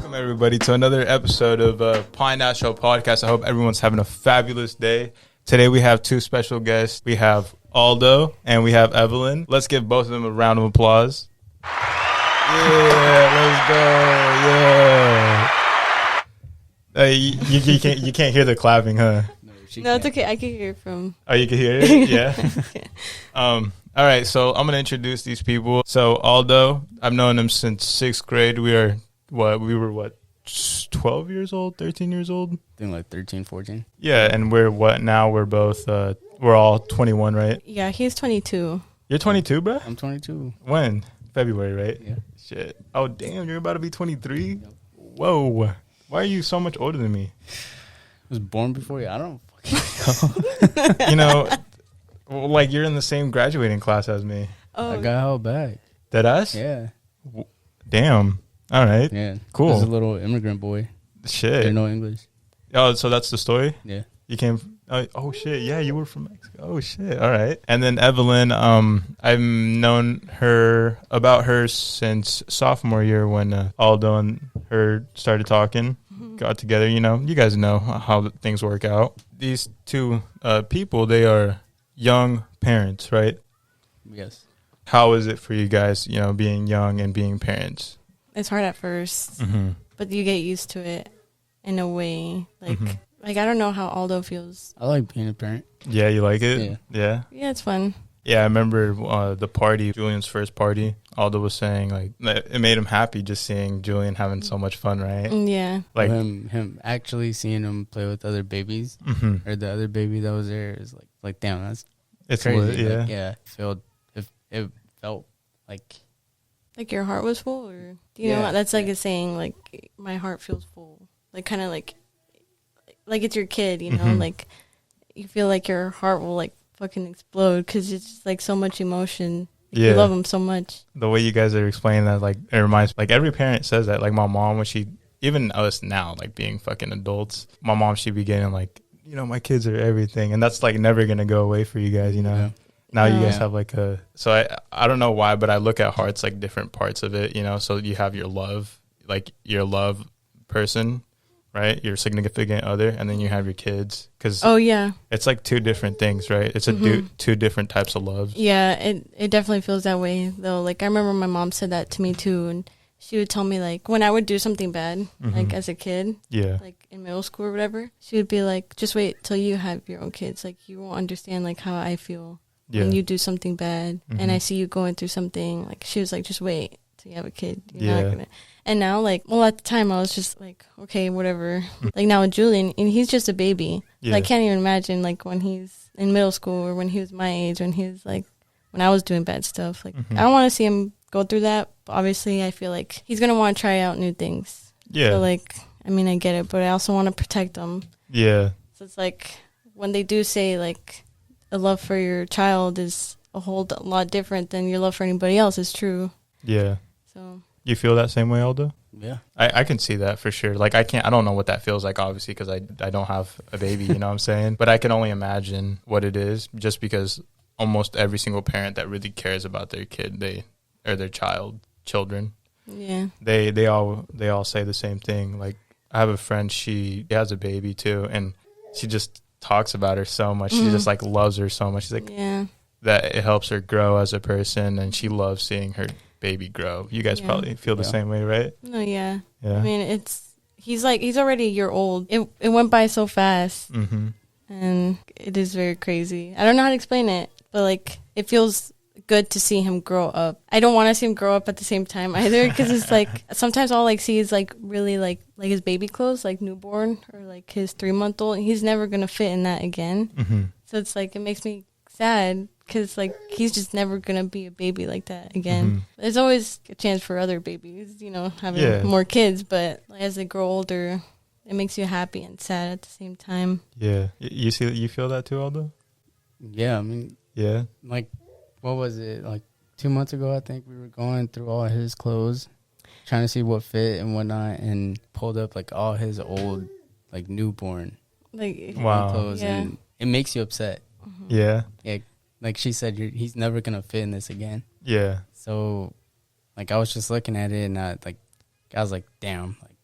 Welcome, everybody, to another episode of Pine Astro Podcast. I hope everyone's having a fabulous day. Today, we have two special guests. We have Aldo and we have Evelyn. Let's give both of them a round of applause. Yeah, let's go. Yeah. You can't hear the clapping, huh? No, it's okay. I can hear it from. Oh, you can hear it? Yeah. All right, so I'm going to introduce these people. So Aldo, I've known him since 6th grade. We were 12 years old, 13 years old? I think like 13, 14. Yeah, and we're what now? We're both, we're all 21, right? Yeah, he's 22. You're 22, bro? I'm 22. When? February, right? Yeah. Shit. Oh, damn, you're about to be 23? Yep. Whoa. Why are you so much older than me? I was born before you. I don't fucking know. You know, like you're in the same graduating class as me. Oh, I got held back. That us? Yeah. Damn. All right. Yeah. Cool. I was a little immigrant boy. Shit. Didn't know English. Oh, so that's the story? Yeah. You came. Oh shit! Yeah, you were from Mexico. Oh shit! All right. And then Evelyn, I've known about her since sophomore year when Aldo and her started talking, got together. You know, you guys know how things work out. These two people, they are young parents, right? Yes. How is it for you guys? You know, being young and being parents. it's hard at first, Mm-hmm. but you get used to it in a way. Like I don't know how Aldo feels. I like being a parent. Yeah, you like it? Yeah. Yeah. Yeah, it's fun. Yeah, I remember the party, Julian's first party. Aldo was saying, like, it made him happy just seeing Julian having so much fun, right? Yeah. Like him actually seeing him play with other babies, or the other baby that was there is like damn, that's it's crazy. lit, yeah. Like, yeah, it felt Like your heart was full, or do you know that's like a saying, like my heart feels full, like kind of like it's your kid, you know, like you feel like your heart will like fucking explode because it's just like so much emotion. Like, Yeah. you love them so much. The way you guys are explaining that, like, it reminds, like, every parent says that. Like, my mom, when she, even us now, like, being fucking adults, my mom, she'd be getting, like, you know, my kids are everything. And that's, like, never going to go away for you guys, you know? Yeah. Now you guys Yeah. have, like, so I don't know why, but I look at hearts like different parts of it, you know? So you have your love, like, your love person, right? Your significant other, and then you have your kids. Because Oh yeah. it's, like, two different things, right? It's two different types of loves. Yeah, it definitely feels that way though. Like I remember my mom said that to me too, and she would tell me like when I would do something bad, like as a kid, Yeah. like in middle school or whatever, she would be like, "Just wait till you have your own kids. Like you won't understand like how I feel Yeah. when you do something bad, and I see you going through something." Like she was like, "Just wait till you have a kid. You're not gonna." And now, like, well, at the time I was just like, okay, whatever. Like now with Julian, and he's just a baby. Yeah. So I can't even imagine like when he's in middle school or when he was my age, when he was like, when I was doing bad stuff. Like I don't want to see him go through that. But obviously, I feel like he's gonna want to try out new things. Yeah. So like, I mean, I get it, but I also want to protect him. Yeah. So it's like when they do say like a love for your child is a whole lot different than your love for anybody else is true. Yeah. So You feel that same way, Aldo? yeah. I can see that for sure. Like, I don't know what that feels like, obviously, because I don't have a baby, you know what I'm saying? But I can only imagine what it is, just because almost every single parent that really cares about their kid, or their children, yeah. they all say the same thing. Like, I have a friend, she has a baby too, and she just talks about her so much. She just like loves her so much. She's like, Yeah. that it helps her grow as a person, and she loves seeing her baby grow. You guys probably feel the same way, right? No, yeah. Yeah. I mean, he's already a year old. It went by so fast, and it is very crazy. I don't know how to explain it, but like it feels good to see him grow up. I don't want to see him grow up at the same time either, because it's like sometimes all I see is like really like his baby clothes, like newborn or like his 3-month-old. He's never gonna fit in that again. So it's like it makes me sad. Because, like, he's just never going to be a baby like that again. There's always a chance for other babies, you know, having more kids. But as they grow older, it makes you happy and sad at the same time. Yeah. You feel that too, Aldo? Yeah, I mean, Yeah. like, what was it? Like 2 months ago, I think we were going through all his clothes, trying to see what fit and whatnot, and pulled up like all his old, like newborn Wow. clothes, and it makes you upset. Yeah. Yeah, like she said, he's never gonna fit in this again. Yeah. So, like, I was just looking at it, and I was like, damn, like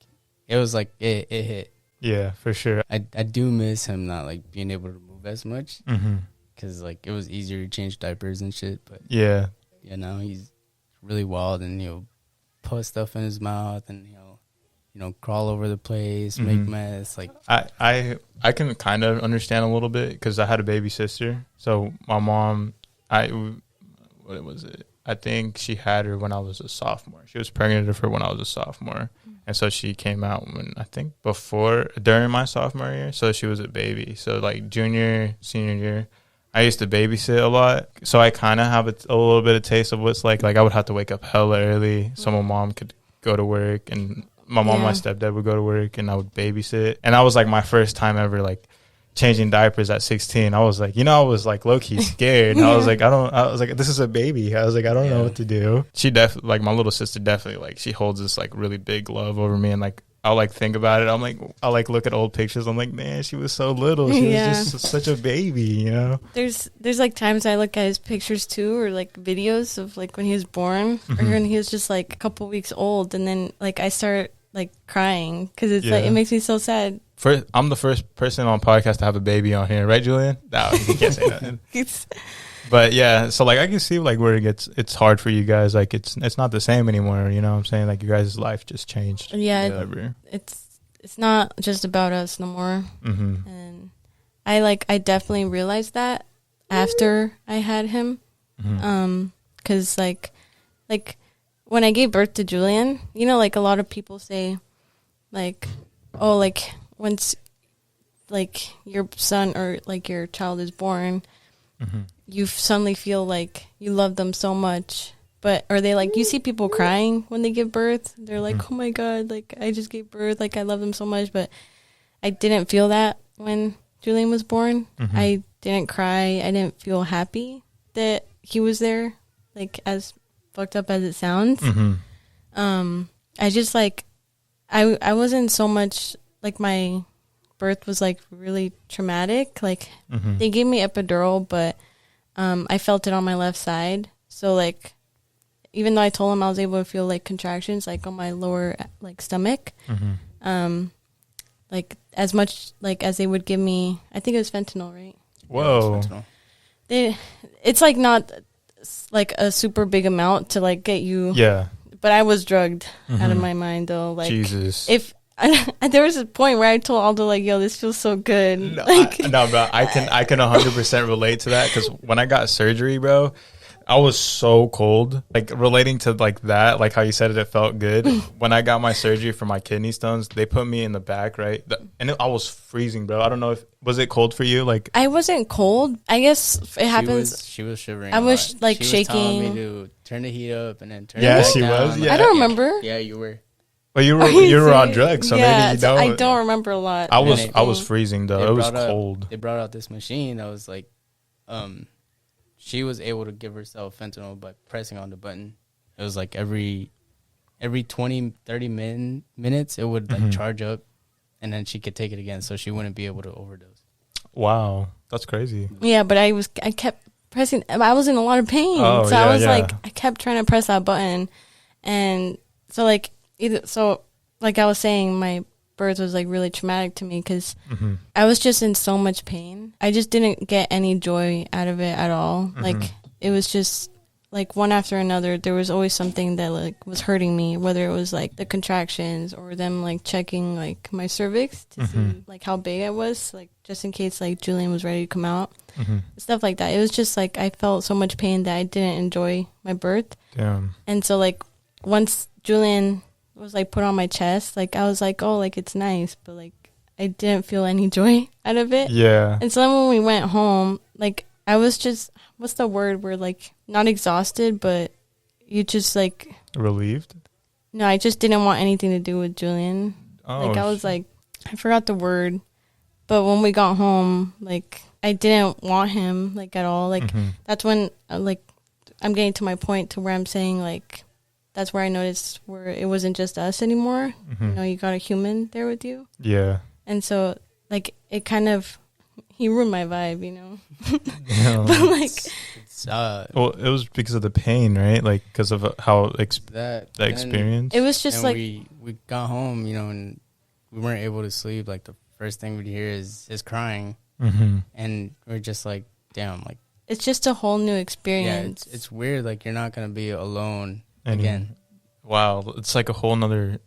it was like it hit. Yeah, for sure. I do miss him not like being able to move as much because like it was easier to change diapers and shit. But yeah, now he's really wild and he'll put stuff in his mouth and he'll crawl over the place, make mess. Like I can kind of understand a little bit because I had a baby sister. So my mom, what was it? I think she had her when I was a sophomore. She was pregnant with her when I was a sophomore. And so she came out during my sophomore year. So she was a baby. So like junior, senior year, I used to babysit a lot. So I kind of have a little bit of taste of what's like I would have to wake up hella early so my mom could go to work, and my mom and my stepdad would go to work, and I would babysit. And that was like my first time ever like changing diapers at 16. I was like, I was like low key scared. I was like, this is a baby. I was like, I don't know what to do. She definitely, like my little sister definitely, like she holds this like really big love over me, and like I'll like think about it. I'll like look at old pictures. I'm like, man, she was so little. She was just such a baby, There's like times I look at his pictures too, or like videos of like when he was born or when he was just like a couple weeks old, and then like I start like crying because it's like it makes me so sad. I'm the first person on podcast to have a baby on here, right, Julian? No, you can't say that. But yeah, so like I can see like where it's hard for you guys. Like it's not the same anymore. You know what I'm saying? Like your guys' life just changed. Yeah, it's not just about us no more. And I definitely realized that after I had him, because like when I gave birth to Julian, like a lot of people say, like, oh, like once like your son or like your child is born, you suddenly feel like you love them so much. But are they like, you see people crying when they give birth? They're like, oh my God, like I just gave birth, like I love them so much. But I didn't feel that when Julian was born. I didn't cry. I didn't feel happy that he was there, like as fucked up as it sounds. I just like, I wasn't so much like my birth was like really traumatic. Like they gave me epidural, but I felt it on my left side. So like, even though I told him I was able to feel like contractions like on my lower like stomach, like as much like as they would give me, I think it was fentanyl, right? Whoa. It's like not like a super big amount to like get you. Yeah. But I was drugged out of my mind though. Like Jesus. There was a point where I told Aldo like, "Yo, this feels so good." No, like, bro, I can 100% relate to that because when I got surgery, bro, I was so cold. Like relating to like that, like how you said it felt good. When I got my surgery for my kidney stones, they put me in the back, right? I was freezing, bro. I don't know was it cold for you? Like I wasn't cold. I guess it happens. She was shivering. I was like she shaking. Was telling me to turn the heat up and then turn. Yeah, it back she down. was. Yeah, I don't remember. Yeah, you were. Well, you were on drugs, so maybe you don't. I don't remember a lot. I was freezing though. It was cold. They brought out this machine that was like, she was able to give herself fentanyl by pressing on the button. It was like every 20, 30 minutes, it would like charge up, and then she could take it again, so she wouldn't be able to overdose. Wow, that's crazy. Yeah, but I kept pressing. I was in a lot of pain, so I was like, I kept trying to press that button, and so like I was saying, my birth was like really traumatic to me because I was just in so much pain. I just didn't get any joy out of it at all. Like it was just like one after another. There was always something that like was hurting me, whether it was like the contractions or them like checking like my cervix to see like how big I was, like just in case like Julian was ready to come out, stuff like that. It was just like I felt so much pain that I didn't enjoy my birth. Damn. And so like once Julian was like put on my chest, like I was like, oh, like it's nice, but like I didn't feel any joy out of it. Yeah. And so then when we went home, like I was just, what's the word? We're like not exhausted, but you just like relieved. No, I just didn't want anything to do with Julian. Oh, like I was like, I forgot the word, but when we got home, like I didn't want him like at all. Like that's when like I'm getting to my point to where I'm saying like, that's where I noticed where it wasn't just us anymore. You know, you got a human there with you. Yeah. And so, like, it kind of, he ruined my vibe, you know? But, like, well, it was because of the pain, right? Like, because of how that experience. It was just like. We got home, you know, and we weren't able to sleep. Like the first thing we'd hear is his crying, and we're just like, damn, like it's just a whole new experience. Yeah, it's weird. Like you're not gonna be alone again. Wow, it's like a whole nother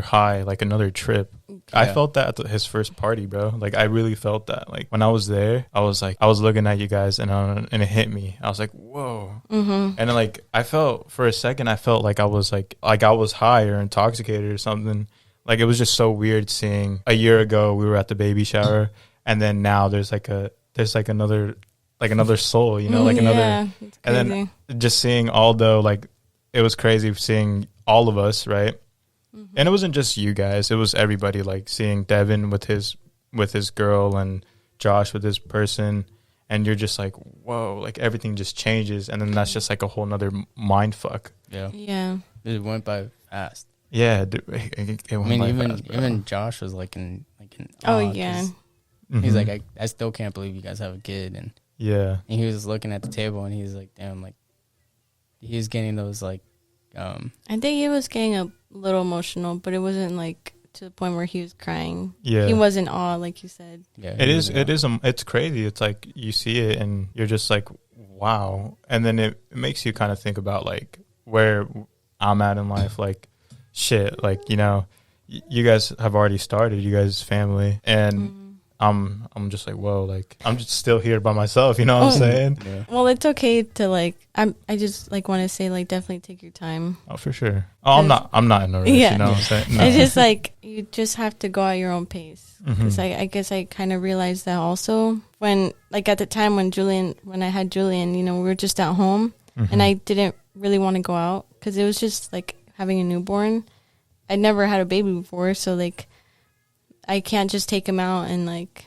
high, like another trip. Yeah. I felt that at his first party, bro. Like I really felt that. Like when I was there, I was looking at you guys, and it hit me. I was like, whoa. And then, like I felt for a second, I felt like I was high or intoxicated or something. Like it was just so weird seeing a year ago we were at the baby shower, and then now there's another soul, you know, like another. And then just seeing Aldo, like. It was crazy seeing all of us, right? And it wasn't just you guys; it was everybody. Like seeing Devin with his girl and Josh with his person, and you're just like, whoa! Like everything just changes, and then that's just like a whole nother mind fuck. Yeah. It went by fast. Yeah, it went by fast, bro. Even Josh was like in oh yeah. He's like, I still can't believe you guys have a kid, and and he was looking at the table, and he was like, damn, like. He was getting those like. I think he was getting a little emotional, but it wasn't like to the point where he was crying. Yeah, he was in awe, like you said. Yeah, it is. It's crazy. It's like you see it and you're just like, wow. And then it makes you kind of think about like where I'm at in life. Like, shit. Like, you know, you guys have already started. You guys' family and. I'm just like, whoa, like I'm just still here by myself, you know what I'm saying? Yeah. Well, it's okay to like I just like want to say like definitely take your time. Oh, for sure. Oh, I'm not in a rush, you know what I'm saying? No. It's just like you just have to go at your own pace. Because I guess I kind of realized that also when like at the time when I had Julian, you know, we were just at home and I didn't really want to go out because it was just like having a newborn. I'd never had a baby before, so like I can't just take him out and like,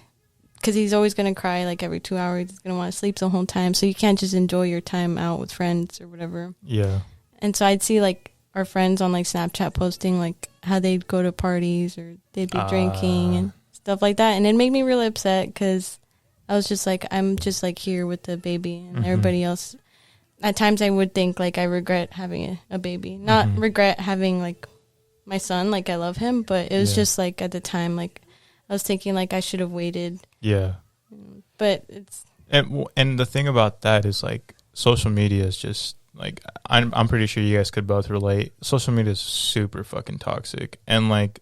because he's always going to cry like every 2 hours. He's going to want to sleep the whole time. So you can't just enjoy your time out with friends or whatever. Yeah. And so I'd see like our friends on like Snapchat posting like how they'd go to parties or they'd be drinking and stuff like that. And it made me really upset because I was just like, I'm just like here with the baby and everybody else. At times I would think like I regret having a baby. Not regret having like my son, like I love him, but it was just like at the time, like I was thinking like I should have waited. Yeah. But it's and the thing about that is like social media is just like I'm pretty sure you guys could both relate. Social media is super fucking toxic, and like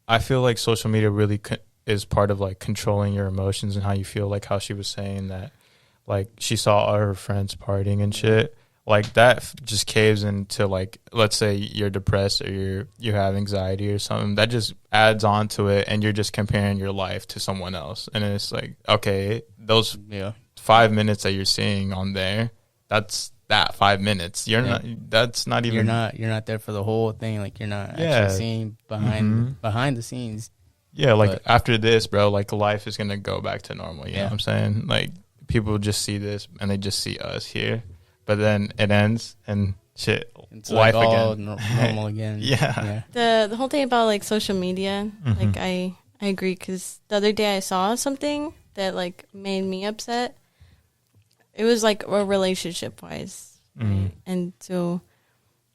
I feel like social media really is part of like controlling your emotions and how you feel. Like how she was saying that, like she saw all her friends partying and shit. Like that just caves into like, let's say you're depressed or you have anxiety or something, that just adds on to it and you're just comparing your life to someone else. And it's like, okay, those 5 minutes that you're seeing on there, that's that 5 minutes. You're not, that's not even. You're not there for the whole thing. Like you're not actually seeing behind the scenes. Yeah. Like after this, bro, like life is going to go back to normal. You know what I'm saying? Like people just see this and they just see us here. But then it ends and shit, it's life like all again. normal again. Yeah. The whole thing about like social media, like I agree because the other day I saw something that like made me upset. It was like a relationship wise, right? And so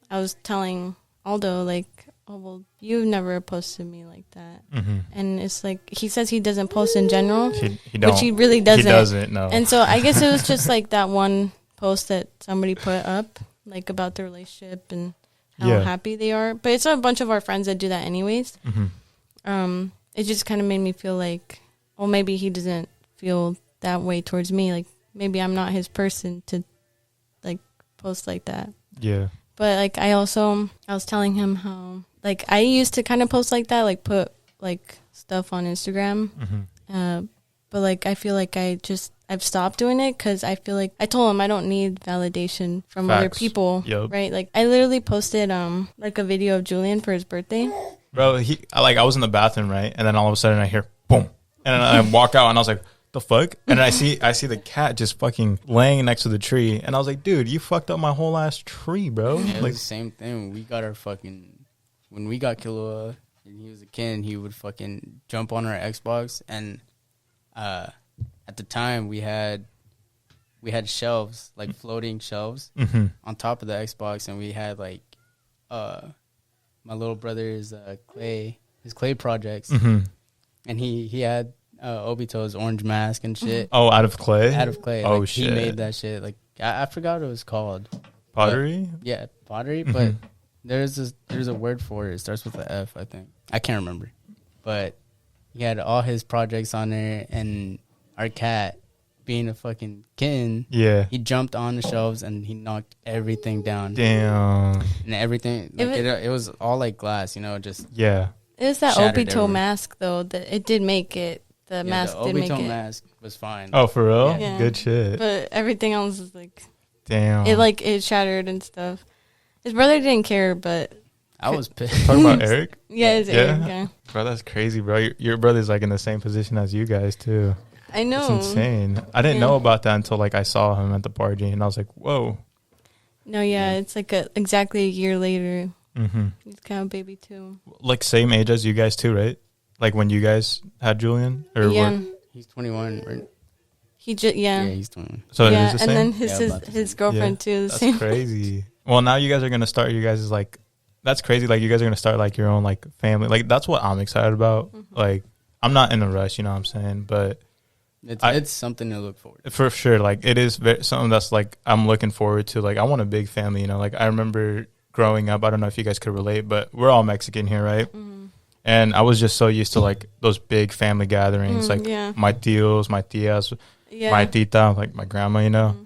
I was telling Aldo like, oh well, you've never posted me like that, and it's like he says he doesn't post in general, which he really doesn't. He doesn't, no. And so I guess it was just like that one post that somebody put up like about the relationship and how happy they are, but it's a bunch of our friends that do that anyways. It just kind of made me feel like, well, maybe he doesn't feel that way towards me, like maybe I'm not his person to like post like that. But like I was telling him how like I used to kind of post like that, like put like stuff on Instagram, but like I feel like I've stopped doing it because I feel like I told him I don't need validation from other people, right? Like I literally posted like a video of Julian for his birthday. Bro, I was in the bathroom, right? And then all of a sudden I hear boom, and then I walk out and I was like, the fuck? And then I see the cat just fucking laying next to the tree, and I was like, dude, you fucked up my whole ass tree, bro. Yeah, like the same thing. We got when we got Killua and he was a kid, he would fucking jump on our Xbox and at the time, we had shelves, like floating shelves on top of the Xbox, and we had like my little brother's Clay, clay projects, and he had Obito's orange mask and shit. Oh, out of clay. Out of clay. Oh like, shit. He made that shit. Like I forgot what it was called. Pottery. But, yeah, pottery. But there's a word for it. It starts with an F, I think. I can't remember. But he had all his projects on there, and our cat, being a fucking kitten, he jumped on the shelves and he knocked everything down. Damn. And everything, like, it was all like glass, you know, just It was that shattered Obito everywhere. mask though that it did make it. The mask the did make Obito it. mask was fine. Oh, for real? Yeah. Good shit. But everything else is like, damn. it shattered and stuff. His brother didn't care, but I was pissed. Talking about Eric? it's Eric. Yeah. Bro, that's crazy, bro. Your brother's like in the same position as you guys too. I know. It's insane. I didn't know about that until like I saw him at the party, and I was like, whoa. No, it's like exactly a year later. Mm-hmm. He's kind of a baby too. Like same age as you guys too, right? Like when you guys had Julian? Or Yeah. He's 21, right? Yeah, he's 21. So yeah, it is the and same? then his girlfriend too. The That's same. crazy. Well, now you guys are gonna start. You guys is like, that's crazy. Like you guys are gonna start like your own like family. Like that's what I'm excited about. Like I'm not in a rush, you know what I'm saying? But it's something to look forward to. For sure. Like it is something that's like I'm looking forward to. Like I want a big family. You know, like I remember growing up. I don't know if you guys could relate, but we're all Mexican here, right? And I was just so used to like those big family gatherings, like my tios, my tias, my tita, like my grandma, you know.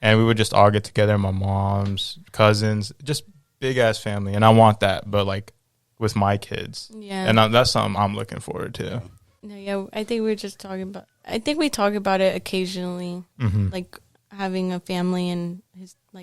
And we would just all get together, my mom's cousins, just big ass family. And I want that, but like with my kids. Yeah. And that's something I'm looking forward to. No, I think we talk about it occasionally, like having a family and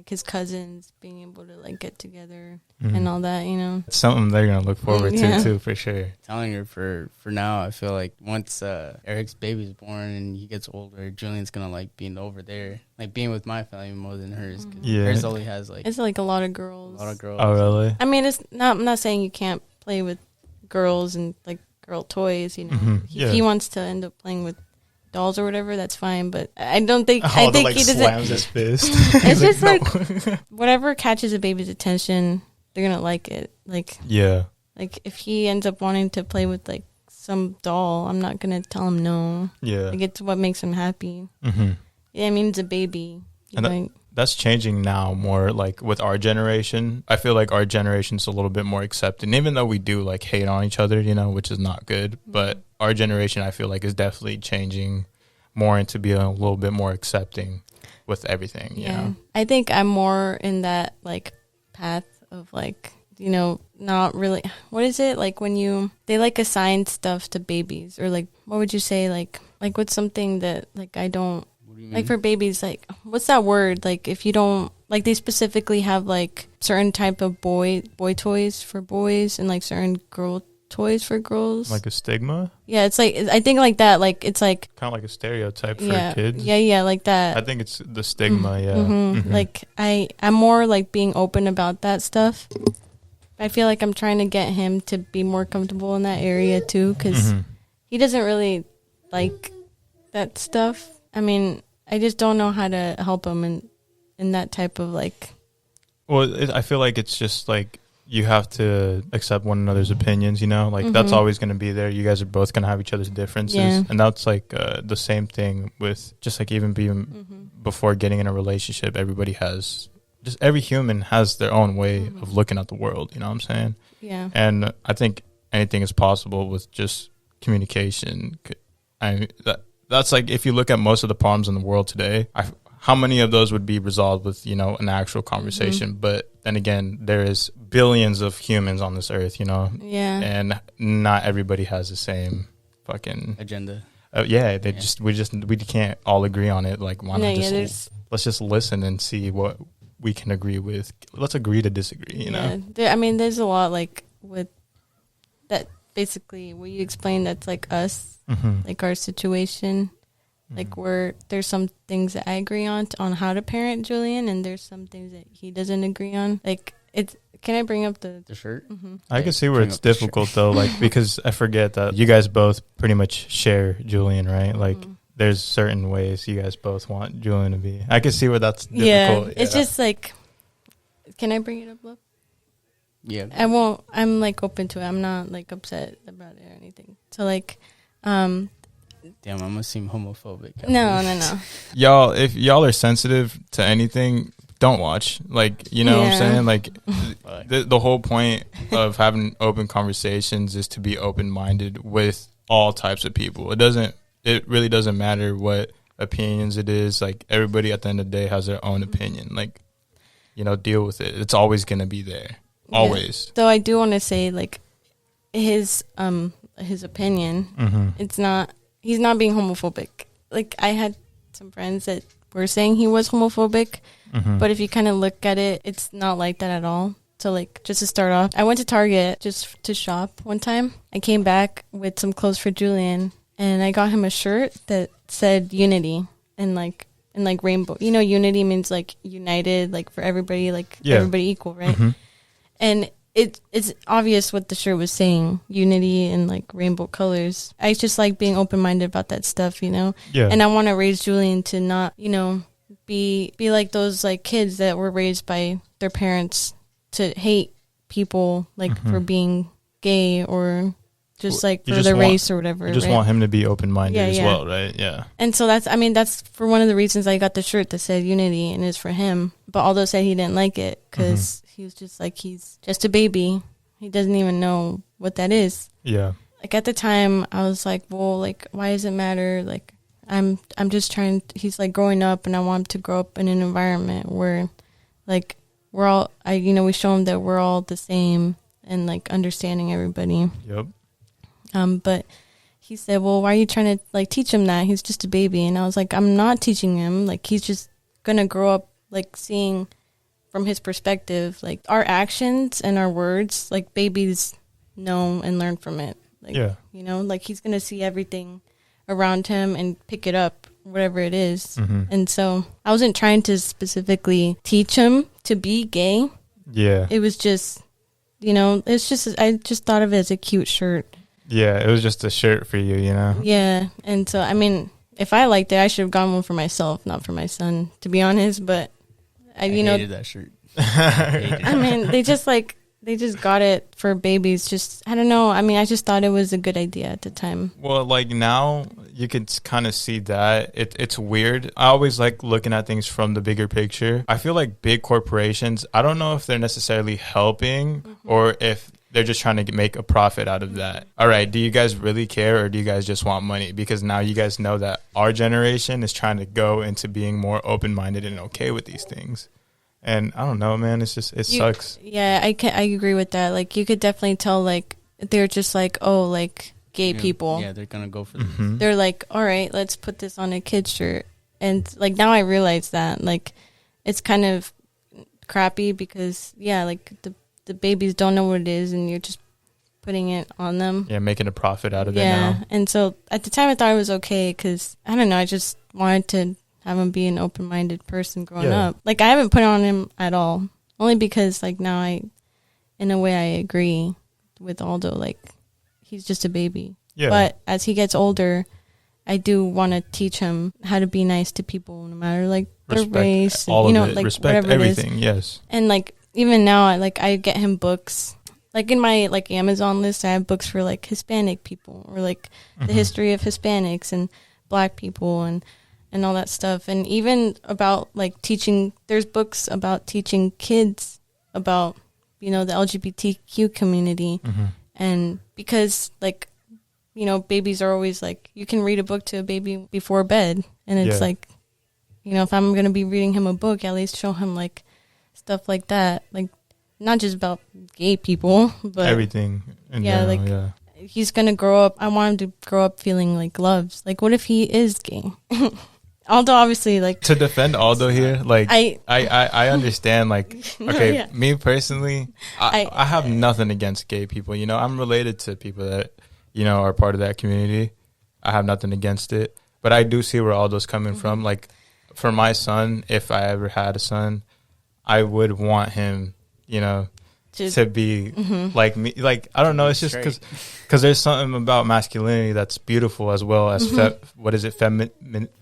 his cousins being able to like get together and all that, you know. It's something they're gonna look forward to too, for sure. Telling her for now, I feel like once Eric's baby's born and he gets older, Julian's gonna like being over there, like being with my family more than hers. 'Cause hers only has like it's like a lot of girls. Oh, really? I mean, I'm not saying you can't play with girls and like girl toys, you know. If he wants to end up playing with dolls or whatever, that's fine, but I don't think I think he doesn't slams his fist. It's just like whatever catches a baby's attention, they're gonna like it. Like like if he ends up wanting to play with like some doll, I'm not gonna tell him no. Like it's what makes him happy. I mean, it's a baby, that's changing now more like with our generation. I feel like our generation's a little bit more accepting, even though we do like hate on each other, you know, which is not good. But our generation, I feel like, is definitely changing more into being a little bit more accepting with everything. You know? I think I'm more in that like path of like, you know, not really. What is it like when they like assign stuff to babies, or like what would you say like what's something that like I don't. Like for babies, like what's that word? Like if you don't like, they specifically have like certain type of boy toys for boys and like certain girl toys for girls. Like a stigma? Yeah, it's like I think like that. Like it's like kind of like a stereotype for kids. Yeah, like that. I think it's the stigma. Like I'm more like being open about that stuff. I feel like I'm trying to get him to be more comfortable in that area too, because he doesn't really like that stuff. I mean, I just don't know how to help him in that type of like. Well, I feel like it's just like you have to accept one another's opinions, you know? Like that's always going to be there. You guys are both going to have each other's differences. Yeah. And that's like the same thing with just like even being before getting in a relationship, every human has their own way of looking at the world, you know what I'm saying? Yeah. And I think anything is possible with just communication. That's like, if you look at most of the problems in the world today, how many of those would be resolved with, you know, an actual conversation? But then again, there is billions of humans on this earth, you know? Yeah. And not everybody has the same fucking agenda. We can't all agree on it. Like, why not let's just listen and see what we can agree with. Let's agree to disagree, you know? There's a lot like with that, basically what you explained, that's like us. Like our situation, like where there's some things that I agree on how to parent Julian, and there's some things that he doesn't agree on. Like can I bring up the shirt? I can see where it's difficult though, like because I forget that you guys both pretty much share Julian, right? Like there's certain ways you guys both want Julian to be. I can see where that's difficult. It's just like, can I bring it up, love? Yeah. I'm like open to it. I'm not like upset about it or anything. So like, Damn, I'm gonna seem homophobic. No. Y'all, if y'all are sensitive to anything, don't watch. Like, you know what I'm saying? Like, the whole point of having open conversations is to be open-minded with all types of people. It really doesn't matter what opinions it is. Like, everybody at the end of the day has their own opinion. Like, you know, deal with it. It's always going to be there. Always. Yeah. Though I do want to say, like, his opinion, he's not being homophobic. Like, I had some friends that were saying he was homophobic, but if you kind of look at it, it's not like that at all. So, like, just to start off, I went to Target just to shop one time. I came back with some clothes for Julian, and I got him a shirt that said unity and like rainbow. You know, unity means like united, like for everybody, like everybody equal, right? And it's obvious what the shirt was saying, unity and like rainbow colors. I just like being open-minded about that stuff, you know? Yeah. And I want to raise Julian to not, you know, be like those like kids that were raised by their parents to hate people like for being gay or just like for their race or whatever. You just want him to be open-minded as well, right? Yeah. And so that's for one of the reasons I got the shirt that said unity and is for him. But Aldo said he didn't like it because he was just like, he's just a baby. He doesn't even know what that is. Yeah. Like at the time I was like, well, like, why does it matter? Like, I'm just trying, he's like growing up and I want him to grow up in an environment where like we're all, we show him that we're all the same and like understanding everybody. Yep. But he said, well, why are you trying to like teach him that? He's just a baby. And I was like, I'm not teaching him. Like, he's just going to grow up like seeing from his perspective, like our actions and our words, like babies know and learn from it. Like, you know, like he's going to see everything around him and pick it up, whatever it is. And so I wasn't trying to specifically teach him to be gay. Yeah. It was just, you know, I just thought of it as a cute shirt. Yeah, it was just a shirt for you, you know? Yeah, and so, I mean, if I liked it, I should have gotten one for myself, not for my son, to be honest, but, I hated that shirt. I mean, they just got it for babies, just, I don't know, I mean, I just thought it was a good idea at the time. Well, like, now, you could kind of see that. It's weird. I always like looking at things from the bigger picture. I feel like big corporations, I don't know if they're necessarily helping or if they're just trying to make a profit out of that. All right, do you guys really care or do you guys just want money? Because now you guys know that our generation is trying to go into being more open-minded and okay with these things. And I don't know, man, it sucks. Yeah, I agree with that. Like, you could definitely tell, like, they're just like, oh, like, gay people. Yeah, they're going to go for this. They're like, all right, let's put this on a kid's shirt. And, like, now I realize that, like, it's kind of crappy because, yeah, like, the babies don't know what it is and you're just putting it on them. Yeah, making a profit out of it now. Yeah, and so at the time I thought it was okay because, I don't know, I just wanted to have him be an open-minded person growing up. Like, I haven't put it on him at all, only because, like, now in a way I agree with Aldo, like, he's just a baby. Yeah. But as he gets older, I do want to teach him how to be nice to people no matter, like, their race. All and, of it. Like, respect everything, yes. And, like, even now, I get him books. Like, in my, like, Amazon list, I have books for, like, Hispanic people or, like, the history of Hispanics and Black people and all that stuff. And even about, like, there's books about teaching kids about, you know, the LGBTQ community. And because, like, you know, babies are always, like, you can read a book to a baby before bed. And it's, like, you know, if I'm going to be reading him a book, at least show him, like, stuff like that, like not just about gay people, but everything. He's gonna grow up. I want him to grow up feeling like loved. Like, what if he is gay? Aldo, obviously, like, to defend Aldo here, like I understand. Like, okay, me personally, I have nothing against gay people. You know, I'm related to people that, you know, are part of that community. I have nothing against it, but I do see where Aldo's coming from. Like, for my son, if I ever had a son, I would want him, you know, to be like me. Like, I don't know. It's just because there's something about masculinity that's beautiful as well as what is it?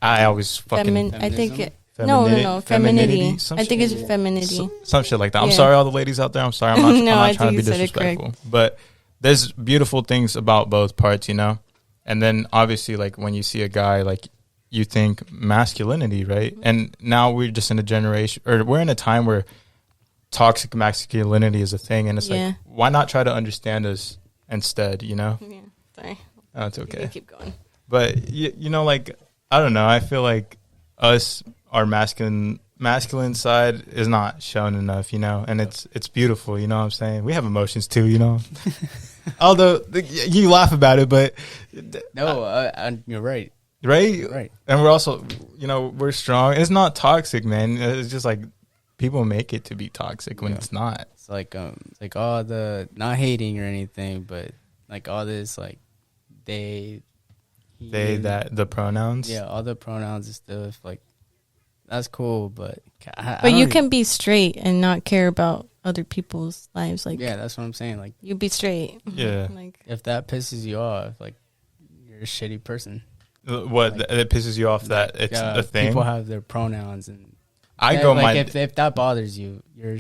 I always fucking. I think No, femininity. Some I think shit- it's femininity. some shit like that. I'm Yeah. sorry, all the ladies out there. I'm sorry. I'm not, No, I'm I not trying to think be you said it correct. disrespectful. But there's beautiful things about both parts, you know? And then obviously, like, when you see a guy, like, you think masculinity, right? Mm-hmm. And now we're just in a generation, or we're in a time where toxic masculinity is a thing. And it's Yeah. like, why not try to understand us instead, you know? Yeah, sorry. Oh, it's You okay. can keep going. But you know, like, I don't know. I feel like our masculine side is not shown enough, you know, and it's beautiful. You know what I'm saying? We have emotions too, you know. Although you laugh about it, but No, you're right. right, Right. and we're also, you know, we're strong. It's not toxic, man. It's just like people make it to be toxic when it's not. It's like all the not hating or anything, but like all this like they, That the pronouns. yeah, all the pronouns and stuff. Like that's cool, but But you can be straight and not care about other people's lives. Like, yeah, that's what I'm saying. Like you be straight. Yeah. Like, if that pisses you off, like you're a shitty person. What it pisses you off that it's a thing. People have their pronouns, and I go like my if that bothers you, you're a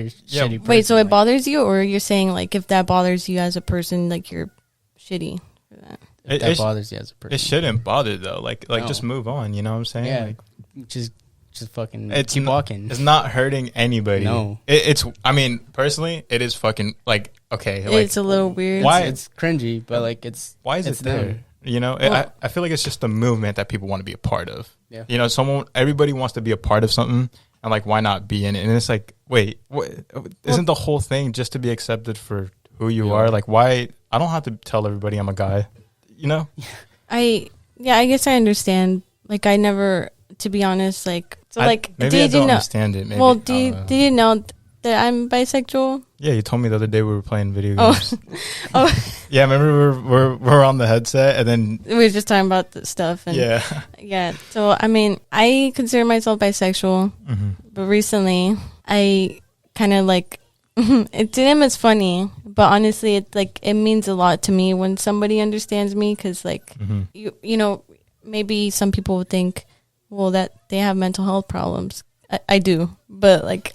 shitty person. wait, so it like, bothers you, or you're saying like if that bothers you as a person, like you're shitty for that? if that bothers you as a person. It shouldn't bother though. Like No. just move on. You know what I'm saying? Yeah, Like, just fucking It's keep not- walking. it's not hurting anybody. No. It's. I mean, personally, it is fucking like okay. Like It's a little weird. Why- It's cringy, but like it's why is it's it there? them. You know, Well- I feel like it's just a movement that people want to be a part of. Yeah. You know, everybody wants to be a part of something, and like, why not be in it? And it's like, wait, isn't the whole thing just to be accepted for who you are? Like, why? I don't have to tell everybody I'm a guy. You know? I guess I understand. Like I never, to be honest, like so like maybe I did don't you know? understand it. Maybe, Well, I don't know. did you know that I'm bisexual? Yeah, you told me the other day we were playing video Oh. games. Oh, Yeah, remember we're on the headset and then we were just talking about the stuff and yeah. So I mean, I consider myself bisexual, but recently I kind of like it to him it's funny, but honestly, it means a lot to me when somebody understands me because like you know maybe some people would think well that they have mental health problems. I do, but like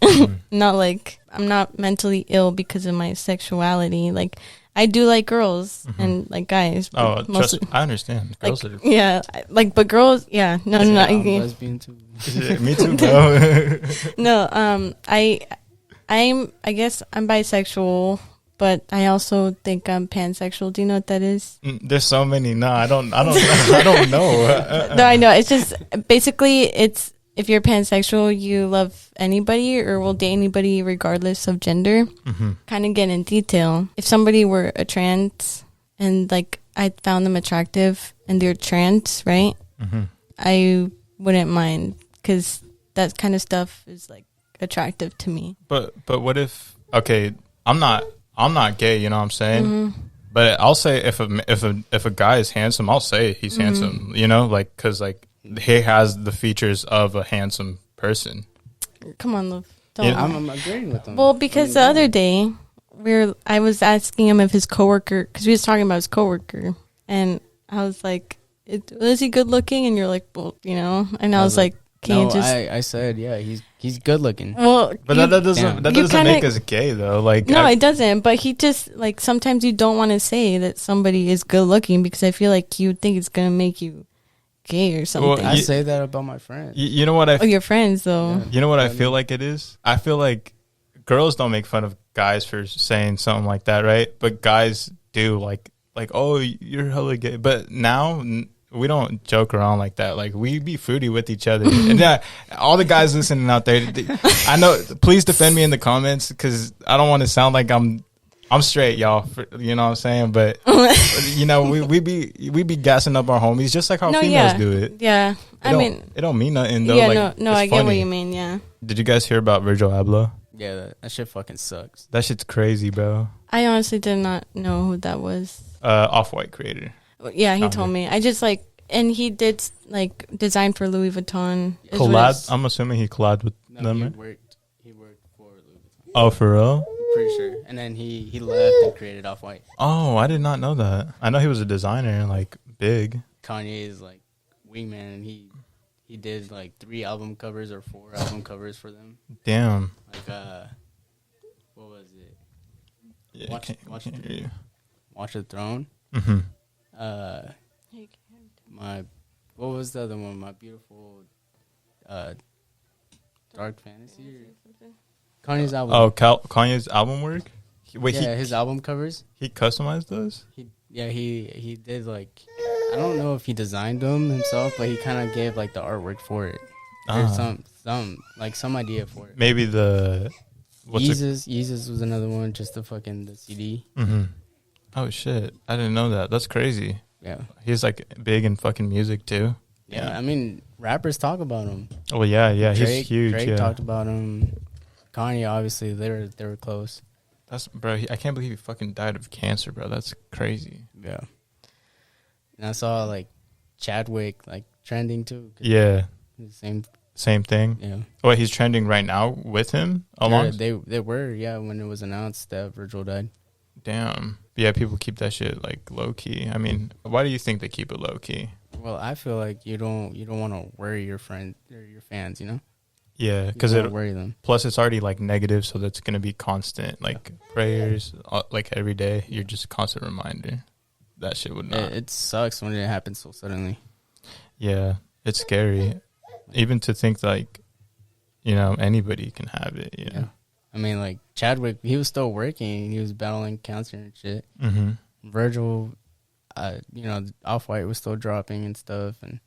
not like I'm not mentally ill because of my sexuality. Like I do like girls and like guys. Oh, but mostly, I understand. Girls like, are. yeah, but girls, yeah, no, I'm lesbian too. Yeah, me too, bro. no. I guess I'm bisexual, but I also think I'm pansexual. Do you know what that is? There's so many. No, I don't know. No, I know. It's just basically it's if you're pansexual, you love anybody or will date anybody regardless of gender. Kind of get in detail. If somebody were a trans and like I found them attractive and they're trans, right? I wouldn't mind because that kind of stuff is like attractive to me. But what if? Okay, I'm not gay. You know what I'm saying? But I'll say if a guy is handsome, I'll say he's handsome. You know, like because like he has the features of a handsome person. Come on, love. Don't. Yeah, I'm agreeing with them. Well, because the other day I was asking him if his coworker, because we was talking about his coworker, and I was like, "Is he good looking?" And you're like, "Well, you know," and I was like, "Can you just?" I said, yeah, he's good looking. Well, But that doesn't kinda- make us gay though. Like no, it doesn't. But he just like sometimes you don't want to say that somebody is good looking because I feel like you think it's gonna make you gay or something. Well, I say that about my friends. you know what I Oh, your friends though. Yeah. You know what I feel like it is? I feel like girls don't make fun of guys for saying something like that, right? But guys do, like oh, you're hella gay. But now we don't joke around like that. Like we be fruity with each other. And yeah, all the guys listening out there, I know. Please defend me in the comments because I don't want to sound like I'm straight, y'all. You know what I'm saying? But you know, we be gassing up our homies just like how females do it. Yeah, It don't mean nothing though. yeah, like, no, it's I get what funny. you mean. Yeah, Did you guys hear about Virgil Abloh? Yeah, that shit fucking sucks. That shit's crazy, bro. I honestly did not know who that was. Off-White creator. Yeah, he Founder. told me. I just like, and he did like design for Louis Vuitton. as well Collab. as- I'm assuming he collabed with No, them. he Right? worked for Louis Vuitton. Oh, for real? Pretty sure. And then he left and created Off-White. Oh, I did not know that. I know he was a designer, like big. Kanye is like wingman, and he he did like 3 album covers or 4 album covers for them. Damn. Like what was it? Yeah, Watch the Throne. Mm-hmm. What was the other one? My Beautiful Dark Fantasy. Kanye's album. Oh, Kanye's album work. His album covers. He customized those. He did like, I don't know if he designed them himself, but he kind of gave like the artwork for it. There's some idea for it. Maybe the Yeezus was another one, just the CD. Mm-hmm. Oh shit, I didn't know that. That's crazy. Yeah, he's like big in fucking music too. Yeah, I mean rappers talk about him. Oh yeah, Drake, he's huge. Drake talked about him. Kanye, obviously, they were close. That's bro. I can't believe he fucking died of cancer, bro. That's crazy. Yeah. And I saw like Chadwick like trending too. Yeah. Same thing. Yeah. Oh, he's trending right now with him along. Yeah, they were when it was announced that Virgil died. Damn. Yeah, people keep that shit like low key. I mean, why do you think they keep it low key? Well, I feel like you don't want to worry your friends or your fans, you know? Yeah, because it worry them. Plus, it's already like negative, so that's gonna be constant, like prayers, like every day. You're just a constant reminder. That shit would not. It sucks when it happens so suddenly. Yeah, it's scary, even to think like, you know, anybody can have it. You know? I mean, like Chadwick, he was still working. He was battling cancer and shit. Mm-hmm. Virgil, you know, Off-White was still dropping and stuff, and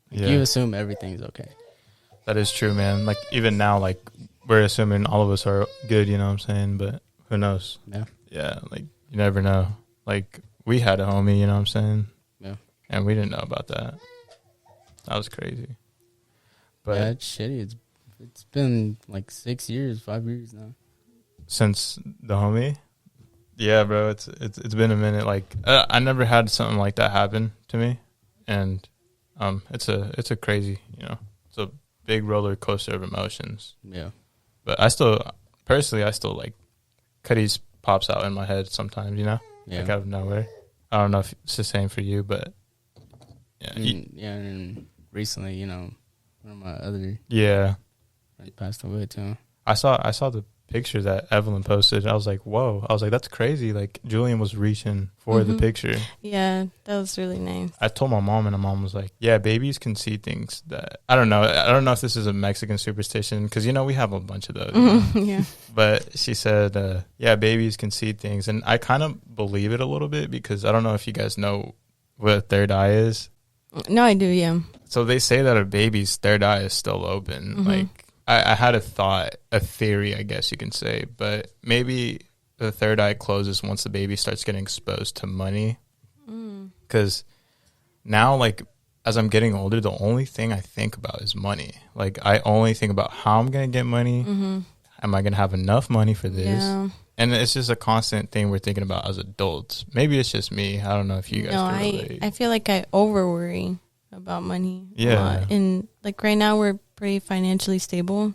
you assume everything's okay. That is true, man. Like, even now, like, we're assuming all of us are good, you know what I'm saying? But who knows? Yeah. Yeah, like, you never know. Like, we had a homie, you know what I'm saying? Yeah. And we didn't know about that. That was crazy. But yeah, it's shitty. It's been like 5 years now. Since the homie? Yeah, bro, it's been a minute. Like, I never had something like that happen to me. And it's a crazy, you know, it's a big roller coaster of emotions. Yeah. But personally, I still like Cuddy's pops out in my head sometimes, you know? Yeah. Like out of nowhere. I don't know if it's the same for you, but yeah. And recently, you know, one of my other friends passed away too. I saw the picture that Evelyn posted. I was like, whoa. I was like, that's crazy. Like, Julian was reaching for the picture. Yeah, that was really nice. I told my mom, and my mom was like, yeah, babies can see things that I don't know if this is a Mexican superstition, because, you know, we have a bunch of those. Yeah. But she said, yeah, babies can see things. And I kind of believe it a little bit, because I don't know if you guys know what a third eye is. No, I do, yeah. So they say that a baby's third eye is still open. Like, I had a theory, I guess you can say, but maybe the third eye closes once the baby starts getting exposed to money. Because now, like, as I'm getting older, the only thing I think about is money. Like, I only think about how I'm going to get money. Am I going to have enough money for this? Yeah. And it's just a constant thing we're thinking about as adults. Maybe it's just me. I don't know if you guys can relate. I feel like I over worry about money. Yeah. A lot. And, like, right now we're pretty financially stable.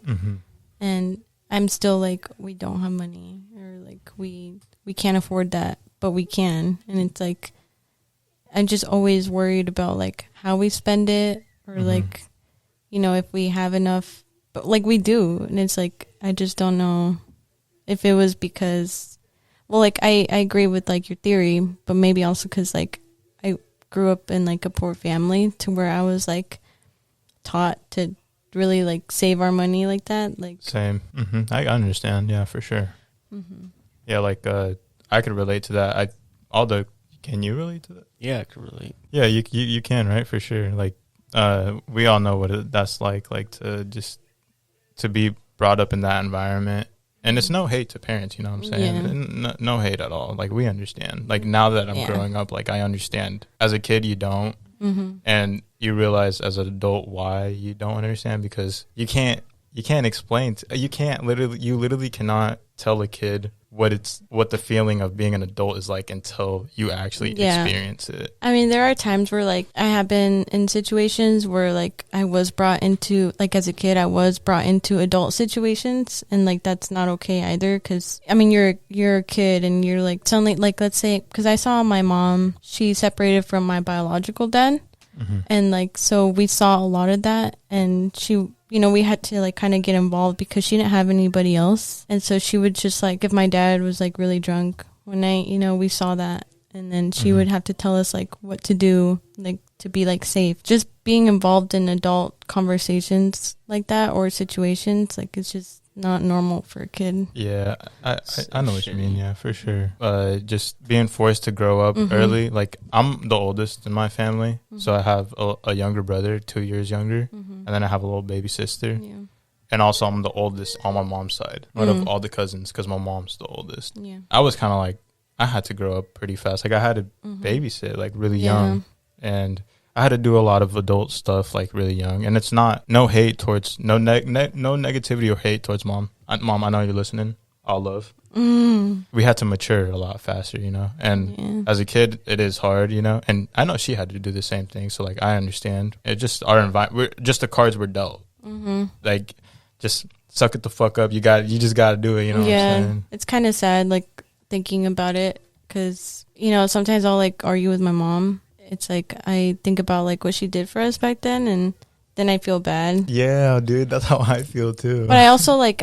And I'm still like, we don't have money, or like we can't afford that, but we can. And it's like, I'm just always worried about like how we spend it, or like, you know, if we have enough, but like we do. And it's like, I just don't know if it was because, well, like I agree with like your theory, but maybe also because like I grew up in like a poor family to where I was like taught to really like save our money like that. Like same. I understand. Yeah, for sure. Yeah, like I could relate to that. Aldo, can you relate to that? Yeah, I could relate. Yeah, you can, right? For sure. Like we all know what that's like to be brought up in that environment. And it's no hate to parents, you know what I'm saying? Yeah. No hate at all. Like, we understand. Like, now that I'm growing up, like, I understand. As a kid, you don't. And you realize as an adult why you don't understand, because you can't explain. You literally cannot tell a kid what the feeling of being an adult is like until you actually experience it. I mean, there are times where like I have been in situations where like I was brought into, like as a kid, I was brought into adult situations, and like that's not okay either. Because I mean, you're a kid and you're like suddenly, like, let's say, because I saw my mom, she separated from my biological dad. And like, so we saw a lot of that, and she, you know, we had to like kind of get involved because she didn't have anybody else. And so she would just like, if my dad was like really drunk one night, you know, we saw that, and then she would have to tell us like what to do, like to be like safe. Just being involved in adult conversations like that or situations, like it's just not normal for a kid. Yeah, I know what you mean. Yeah, for sure. Just being forced to grow up early. Like, I'm the oldest in my family, so I have a younger brother, 2 years younger, and then I have a little baby sister. Yeah. And also, I'm the oldest on my mom's side, out of all the cousins, because my mom's the oldest. Yeah. I was kind of like, I had to grow up pretty fast. Like, I had to babysit like really young, and I had to do a lot of adult stuff like really young. And it's not no negativity or hate towards mom. Mom, I know you're listening. All love. We had to mature a lot faster, you know. And as a kid, it is hard, you know. And I know she had to do the same thing. So like, I understand. It just our environment. Just the cards were dealt. Like, just suck it the fuck up. You just got to do it. You know what I'm saying? It's kind of sad, like thinking about it, because you know sometimes I'll like argue with my mom. It's like I think about like what she did for us back then, and then I feel bad. Yeah, dude, that's how I feel too. But I also like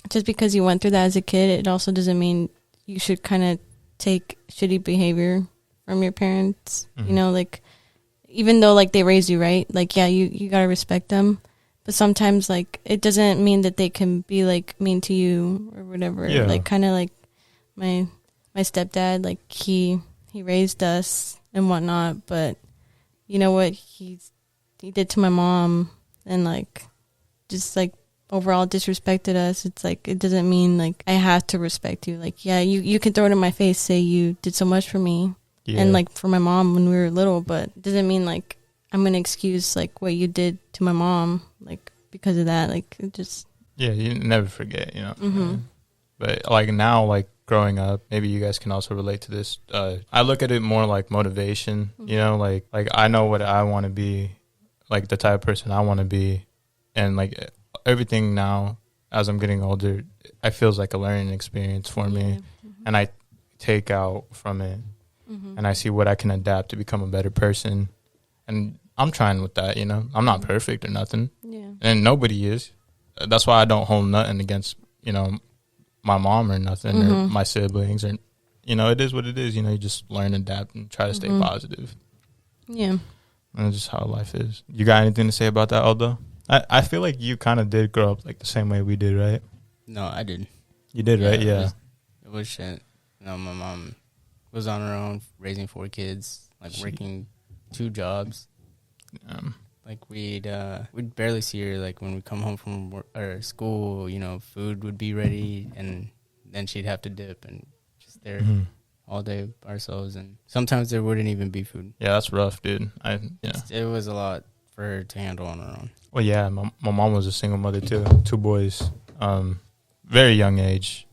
just because you went through that as a kid, it also doesn't mean you should kind of take shitty behavior from your parents. You know, like even though like they raised you right, like yeah, you gotta respect them. But sometimes like it doesn't mean that they can be like mean to you or whatever. Yeah. Like kind of like my stepdad, like he raised us and whatnot, but you know what he did to my mom, and like just like overall disrespected us. It's like it doesn't mean like I have to respect you. Like yeah, you can throw it in my face, say you did so much for me and like for my mom when we were little, but it doesn't mean like I'm gonna excuse like what you did to my mom like because of that. Like it just you never forget, you know. But like now, like growing up, maybe you guys can also relate to this. I look at it more like motivation, you know, like I know what I want to be, like the type of person I want to be, and like everything now as I'm getting older, it feels like a learning experience for me, and I take out from it, and I see what I can adapt to become a better person, and I'm trying with that, you know. I'm not perfect or nothing, and nobody is. That's why I don't hold nothing against, you know, my mom or nothing or my siblings, or you know, it is what it is. You know, you just learn, adapt, and try to stay positive. Yeah, and that's just how life is. You got anything to say about that, Aldo? I feel like you kind of did grow up like the same way we did, right? No, I did. You did, right? Yeah. It was shit. You know, my mom was on her own, raising 4 kids, like working 2 jobs. Like we'd barely see her. Like when we come home from work or school, you know, food would be ready, and then she'd have to dip, and just there all day by ourselves. And sometimes there wouldn't even be food. Yeah, that's rough, dude. It was a lot for her to handle on her own. Well, yeah, my mom was a single mother too, 2 boys, very young age.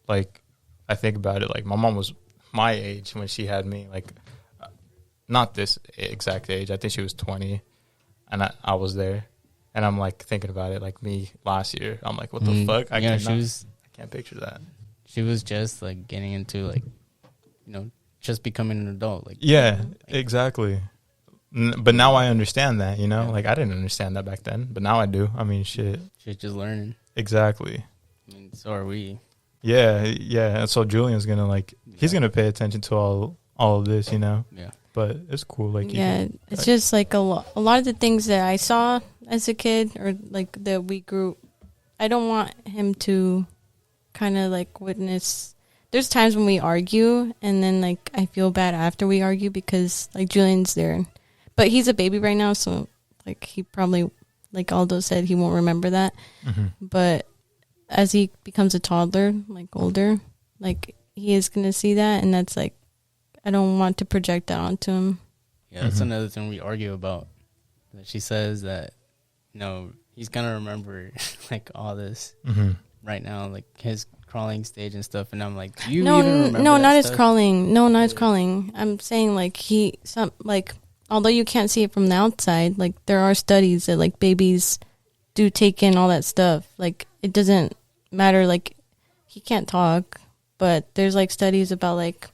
Like I think about it, like my mom was my age when she had me, like. Not this exact age. I think she was 20, and I was there. And I'm, like, thinking about it, like, me last year. I'm like, what the fuck? I can't picture that. She was just, like, getting into, like, you know, just becoming an adult. Like exactly. But now I understand that, you know? Yeah. Like, I didn't understand that back then, but now I do. I mean, shit. She's just learning. Exactly. I mean, so are we. Yeah. And so Julian's going to, like, he's going to pay attention to all of this, you know? Yeah. But it's cool, like it's just like a lot of the things that I saw as a kid, or like that we grew. I don't want him to kind of like witness. There's times when we argue, and then like I feel bad after we argue because like Julian's there, but he's a baby right now, so like he probably, like Aldo said, he won't remember that. But as he becomes a toddler, like older, like he is gonna see that, and that's like. I don't want to project that onto him. Yeah, that's another thing we argue about. She says that, you know, he's going to remember, like, all this right now, like, his crawling stage and stuff. And I'm like, do you even remember not that his stuff? crawling. No, not his crawling. I'm saying, like, although you can't see it from the outside, like, there are studies that, like, babies do take in all that stuff. Like, it doesn't matter, like, he can't talk, but there's, like, studies about, like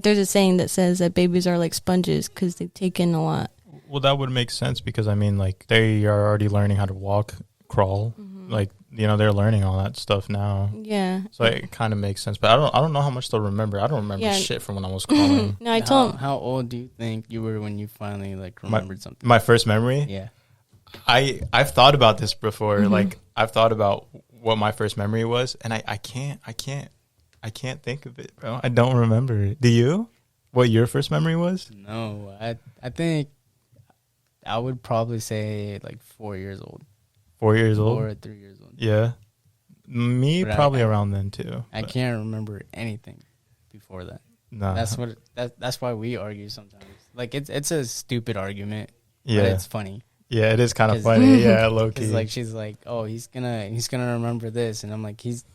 there's a saying that says that babies are like sponges because they take in a lot. Well, that would make sense because I mean, like they are already learning how to walk, crawl, like they're learning all that stuff now. Yeah. So it kind of makes sense, but I don't know how much they'll remember. I don't remember shit from when I was crawling. No, I told him. How old do you think you were when you finally like remembered something? My first memory. Yeah. I've thought about this before. Like I've thought about what my first memory was, and I can't think of it, bro. I don't remember it. Do you? What your first memory was? No, I think I would probably say like 4 years old. 4 years old? 4 or 3 years old. Yeah. Me, but probably around then too. I can't remember anything before that. No. That's why we argue sometimes. Like it's a stupid argument. Yeah. But it's funny. Yeah, it is kind of funny. Yeah, low key. Like she's like, "Oh, he's gonna remember this," and I'm like, "He's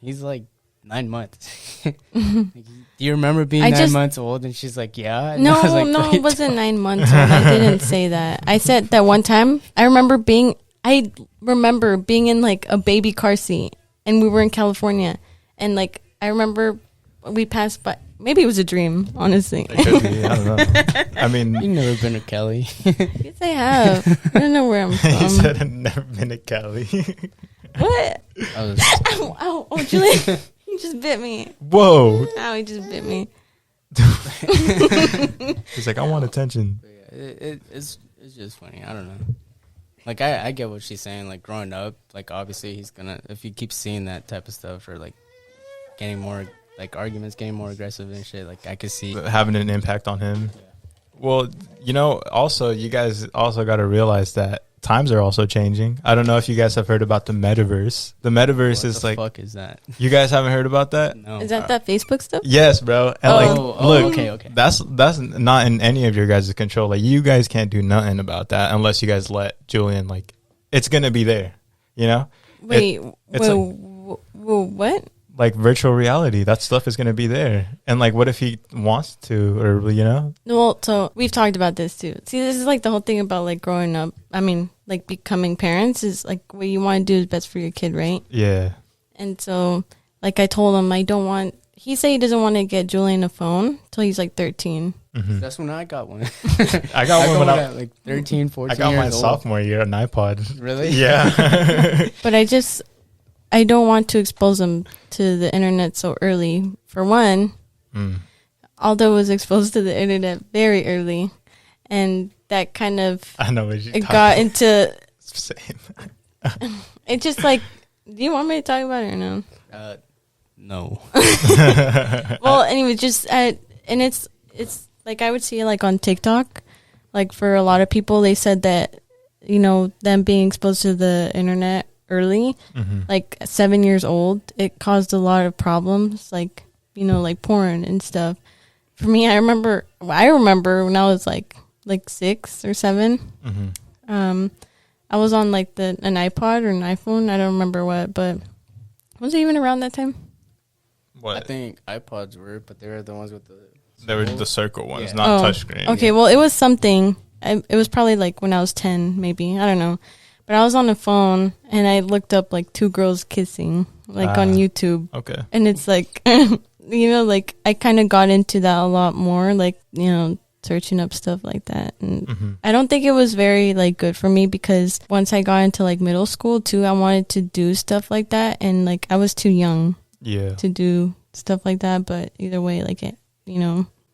like 9 months." Like, do you remember being 9 months old? And she's like, "Yeah." And No, I was like, no, it wasn't 9 months old. I didn't say that. I said that one time. I remember being in like a baby car seat, and we were in California, and like I remember we passed by. Maybe it was a dream, honestly. It could be. I don't know. I mean, you've never been to Cali. Yes, I have. I don't know where I'm from. He said I've never been to Cali. What? Oh, Julian, he just bit me. Whoa. Ow, he just bit me. He's like, I want attention. It's just funny. I don't know. Like, I get what she's saying. Like, growing up, like, obviously he's gonna, if you keep seeing that type of stuff or, like, getting more, like, arguments, getting more aggressive and shit, like, I could see. Having an impact on him. Yeah. Well, also, you guys also got to realize that times are also changing. I don't know if you guys have heard about the metaverse. The metaverse is like... What the fuck is that? You guys haven't heard about that? No. Is that Facebook stuff? Yes, bro. And look, okay. That's not in any of your guys' control. Like, you guys can't do nothing about that unless you guys let Julian, like, it's going to be there, you know? Wait, what? Like, virtual reality, that stuff is going to be there. And, like, what if he wants to, or, you know? Well, so we've talked about this, too. See, this is, like, the whole thing about, like, growing up. I mean, like, becoming parents is, like, what you want to do is best for your kid, right? Yeah. And so, like, I told him he said he doesn't want to get Julian a phone till he's, like, 13. Mm-hmm. That's when I got one. I got one when I was like 13, 14 I got my years sophomore year, an iPod. Really? Yeah. But I don't want to expose him to the internet so early. For one, Aldo was exposed to the internet very early, and that kind of got into. Same. It's just like, do you want me to talk about it or no? No. Well, anyway, and it's like I would see like on TikTok, like for a lot of people, they said that them being exposed to the internet early, like 7 years old, it caused a lot of problems, like like porn and stuff. For me, I remember when I was like 6 or 7. I was on like an iPod or an iPhone. I don't remember what, but was it even around that time? What? I think iPods were, but they were the ones with the. They were the circle ones, not touchscreen. Okay, well, it was something. It was probably like when I was 10, maybe. I don't know. But I was on the phone and I looked up like 2 girls kissing, like on YouTube. Okay. And it's like, like I kind of got into that a lot more, like, searching up stuff like that. And I don't think it was very like good for me because once I got into like middle school too, I wanted to do stuff like that. And like I was too young to do stuff like that. But either way, like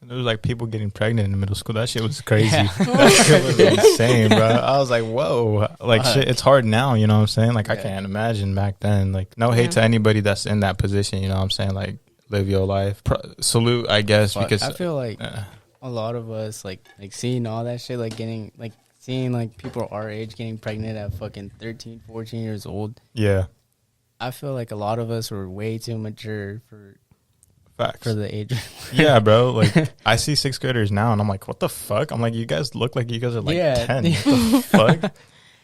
there was like people getting pregnant in middle school. That shit was crazy. That shit was insane, bro. I was like, whoa. Like, shit, it's hard now, you know what I'm saying? Like, I can't imagine back then. Like, no hate to anybody that's in that position, you know what I'm saying? Like, live your life. Salute, I guess, because... I feel like a lot of us, like seeing all that shit, like seeing, like, people our age getting pregnant at fucking 13, 14 years old. Yeah. I feel like a lot of us were way too mature for... Facts. For the age. Yeah, bro. Like, I see 6th graders now, and I'm like, what the fuck? I'm like, you guys look like you guys are like 10. What the fuck?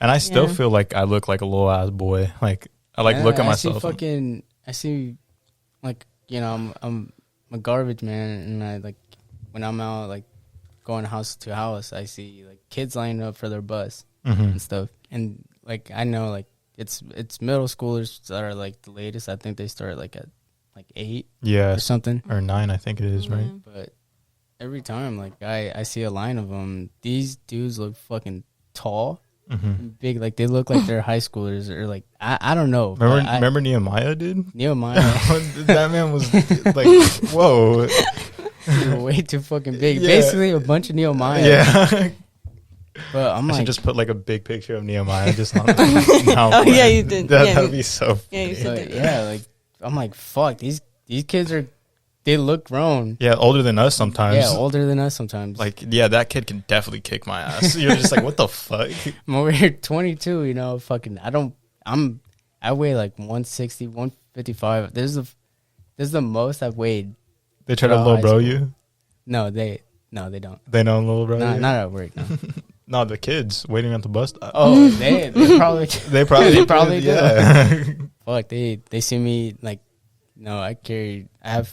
And I still feel like I look like a little ass boy. Like, I look at myself. I see, like, I'm a garbage man, and I, like, when I'm out, like, going house to house, I see, like, kids lining up for their bus and stuff. And, like, I know, like, it's middle schoolers that are, like, the latest. I think they start, like, at like 8 or something, or 9, I think it is, right? But every time, like I see a line of them. These dudes look fucking tall, big. Like they look like they're high schoolers or like I don't know. Remember Nehemiah, dude? Nehemiah, that man was like, whoa, way too fucking big. Yeah. Basically, a bunch of Nehemiah. Yeah. But I'm I like, should just put like a big picture of Nehemiah just on. Oh yeah, you did. That'd be so. Yeah, you but did. yeah, like I'm like, fuck, these kids they look grown. Yeah, older than us sometimes. Yeah, older than us sometimes. Like, yeah, that kid can definitely kick my ass. You're just like, what the fuck? I'm over here 22, you know, fucking I weigh like 160, 155. This is the most I've weighed. They try to High little bro school. you? No, they don't. They know little bro you? Not at work, no. No, the kids waiting at the bus stop. Oh, they probably They probably do. Yeah. Fuck, they see me like, no, I have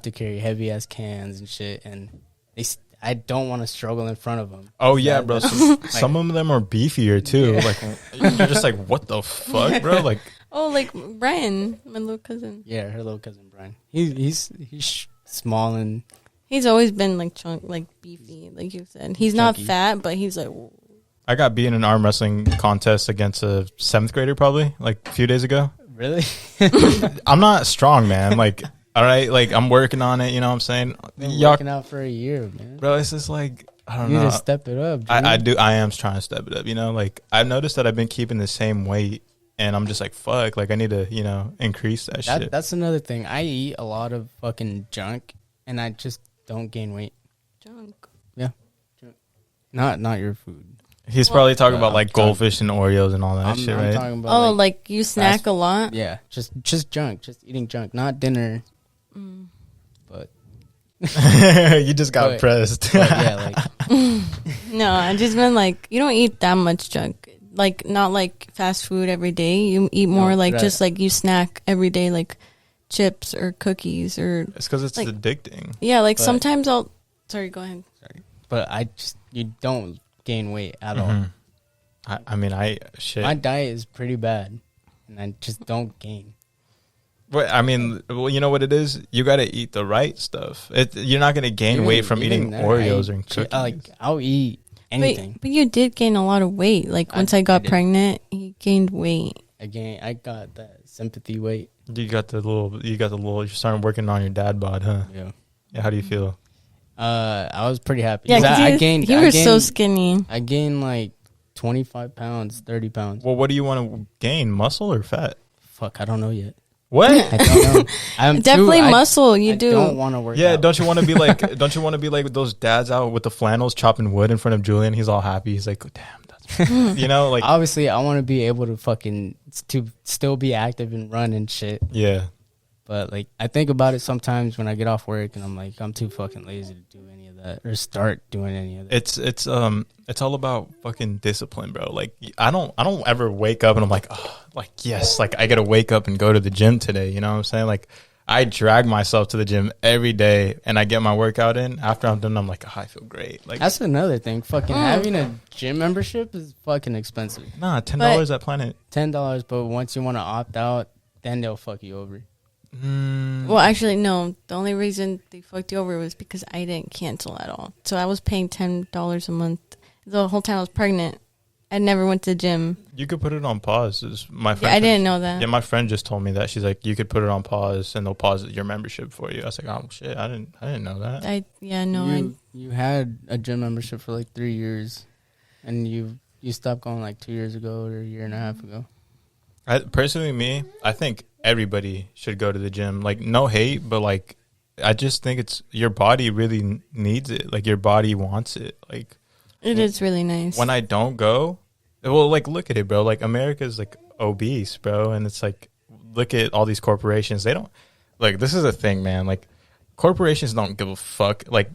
to carry heavy ass cans and shit, and I don't want to struggle in front of them. Oh yeah, bro. Some of them are beefier too. Yeah. Like you're just like, what the fuck, bro? Like, Oh, like Brian, my little cousin. Yeah, her little cousin Brian. He's small and He's always been like beefy, like you said. He's not Chunky. fat, but he's like. I got beat in an arm wrestling contest against a 7th grader probably like a few days ago. really. I'm not strong, man. Like, all right, like I'm working on it. You know what I'm saying? Been Y'all, working out for a year, man. bro, it's just like I don't You need know. to step it up. Dude. I am trying to step it up. You know, like I've noticed that I've been keeping the same weight, and I'm just like, fuck, like I need to, increase that shit. That's another thing. I eat a lot of fucking junk, and I just don't gain weight. Junk. Not your food. He's probably talking about I'm like talking- goldfish and Oreos and all that shit, I'm right? talking about Oh, like you snack fast- a lot? yeah, just junk, just eating junk, not dinner. But You just got But- pressed. but yeah, like No, I just meant like you don't eat that much junk. Like not like fast food every day. You eat more No, like right. just like you snack every day, like chips or cookies or It's because it's Like- addicting. yeah. Like But- sometimes I'll. Sorry, go ahead. but you don't gain weight at all. Mhm. I mean, shit. My diet is pretty bad, and I just don't gain. But I mean, well, you know what it is? You got to eat the right stuff. You're not going to gain weight from Even eating then, Oreos I or eat cookies. Like I'll eat anything. But you did gain a lot of weight. Like once I got did. pregnant, he gained weight. I got that sympathy weight. You got the little. You're starting working on your dad bod, huh? Yeah. Yeah. How do you feel? I was pretty happy. Yeah, 'Cause because I gained. you I were so gained- skinny. I gained like 25 pounds, 30 pounds. Well, what do you want to gain? Muscle or fat? Fuck, I don't know yet. What? I don't know. I'm Definitely I muscle. You I do. don't want to work. Yeah, out. don't you want to be like? Don't you want to be like those dads out with the flannels chopping wood in front of Julian? He's all happy. He's like, damn, that's like Obviously, I want to be able to to still be active and run and shit. yeah. But like, I think about it sometimes when I get off work, and I'm like, I'm too fucking lazy to do any of that or start doing any of that. It's all about fucking discipline, bro. Like I don't ever wake up and I'm like, oh, like yes, like I gotta wake up and go to the gym today. You know what I'm saying? Like I drag myself to the gym every day and I get my workout in. After I'm done, I'm like, oh, I feel great. Like That's another thing. Fucking having a gym membership is fucking expensive. nah, $10 at Planet. $10, but once you want to opt out, then they'll fuck you over. Well, actually, no. The only reason they fucked you over was because I didn't cancel at all. So I was paying $10 a month the whole time I was pregnant. I never went to the gym. You could put it on pause. Is my Yeah, friend? I didn't know that. Yeah, my friend just told me that. She's like, you could put it on pause and they'll pause your membership for you. I was like, oh shit, I didn't know that. You had a gym membership for like 3 years, and you stopped going like 2 years ago or a year and a half ago. Personally, I think everybody should go to the gym. Like, no hate, but like, I just think it's your body really needs it. Like, your body wants it. Like, It is really nice. when I don't go, well, like, look at it, bro. Like, America's like obese, bro, and it's like, look at all these corporations. They don't like. This is a thing, man. Like, corporations don't give a fuck. Like,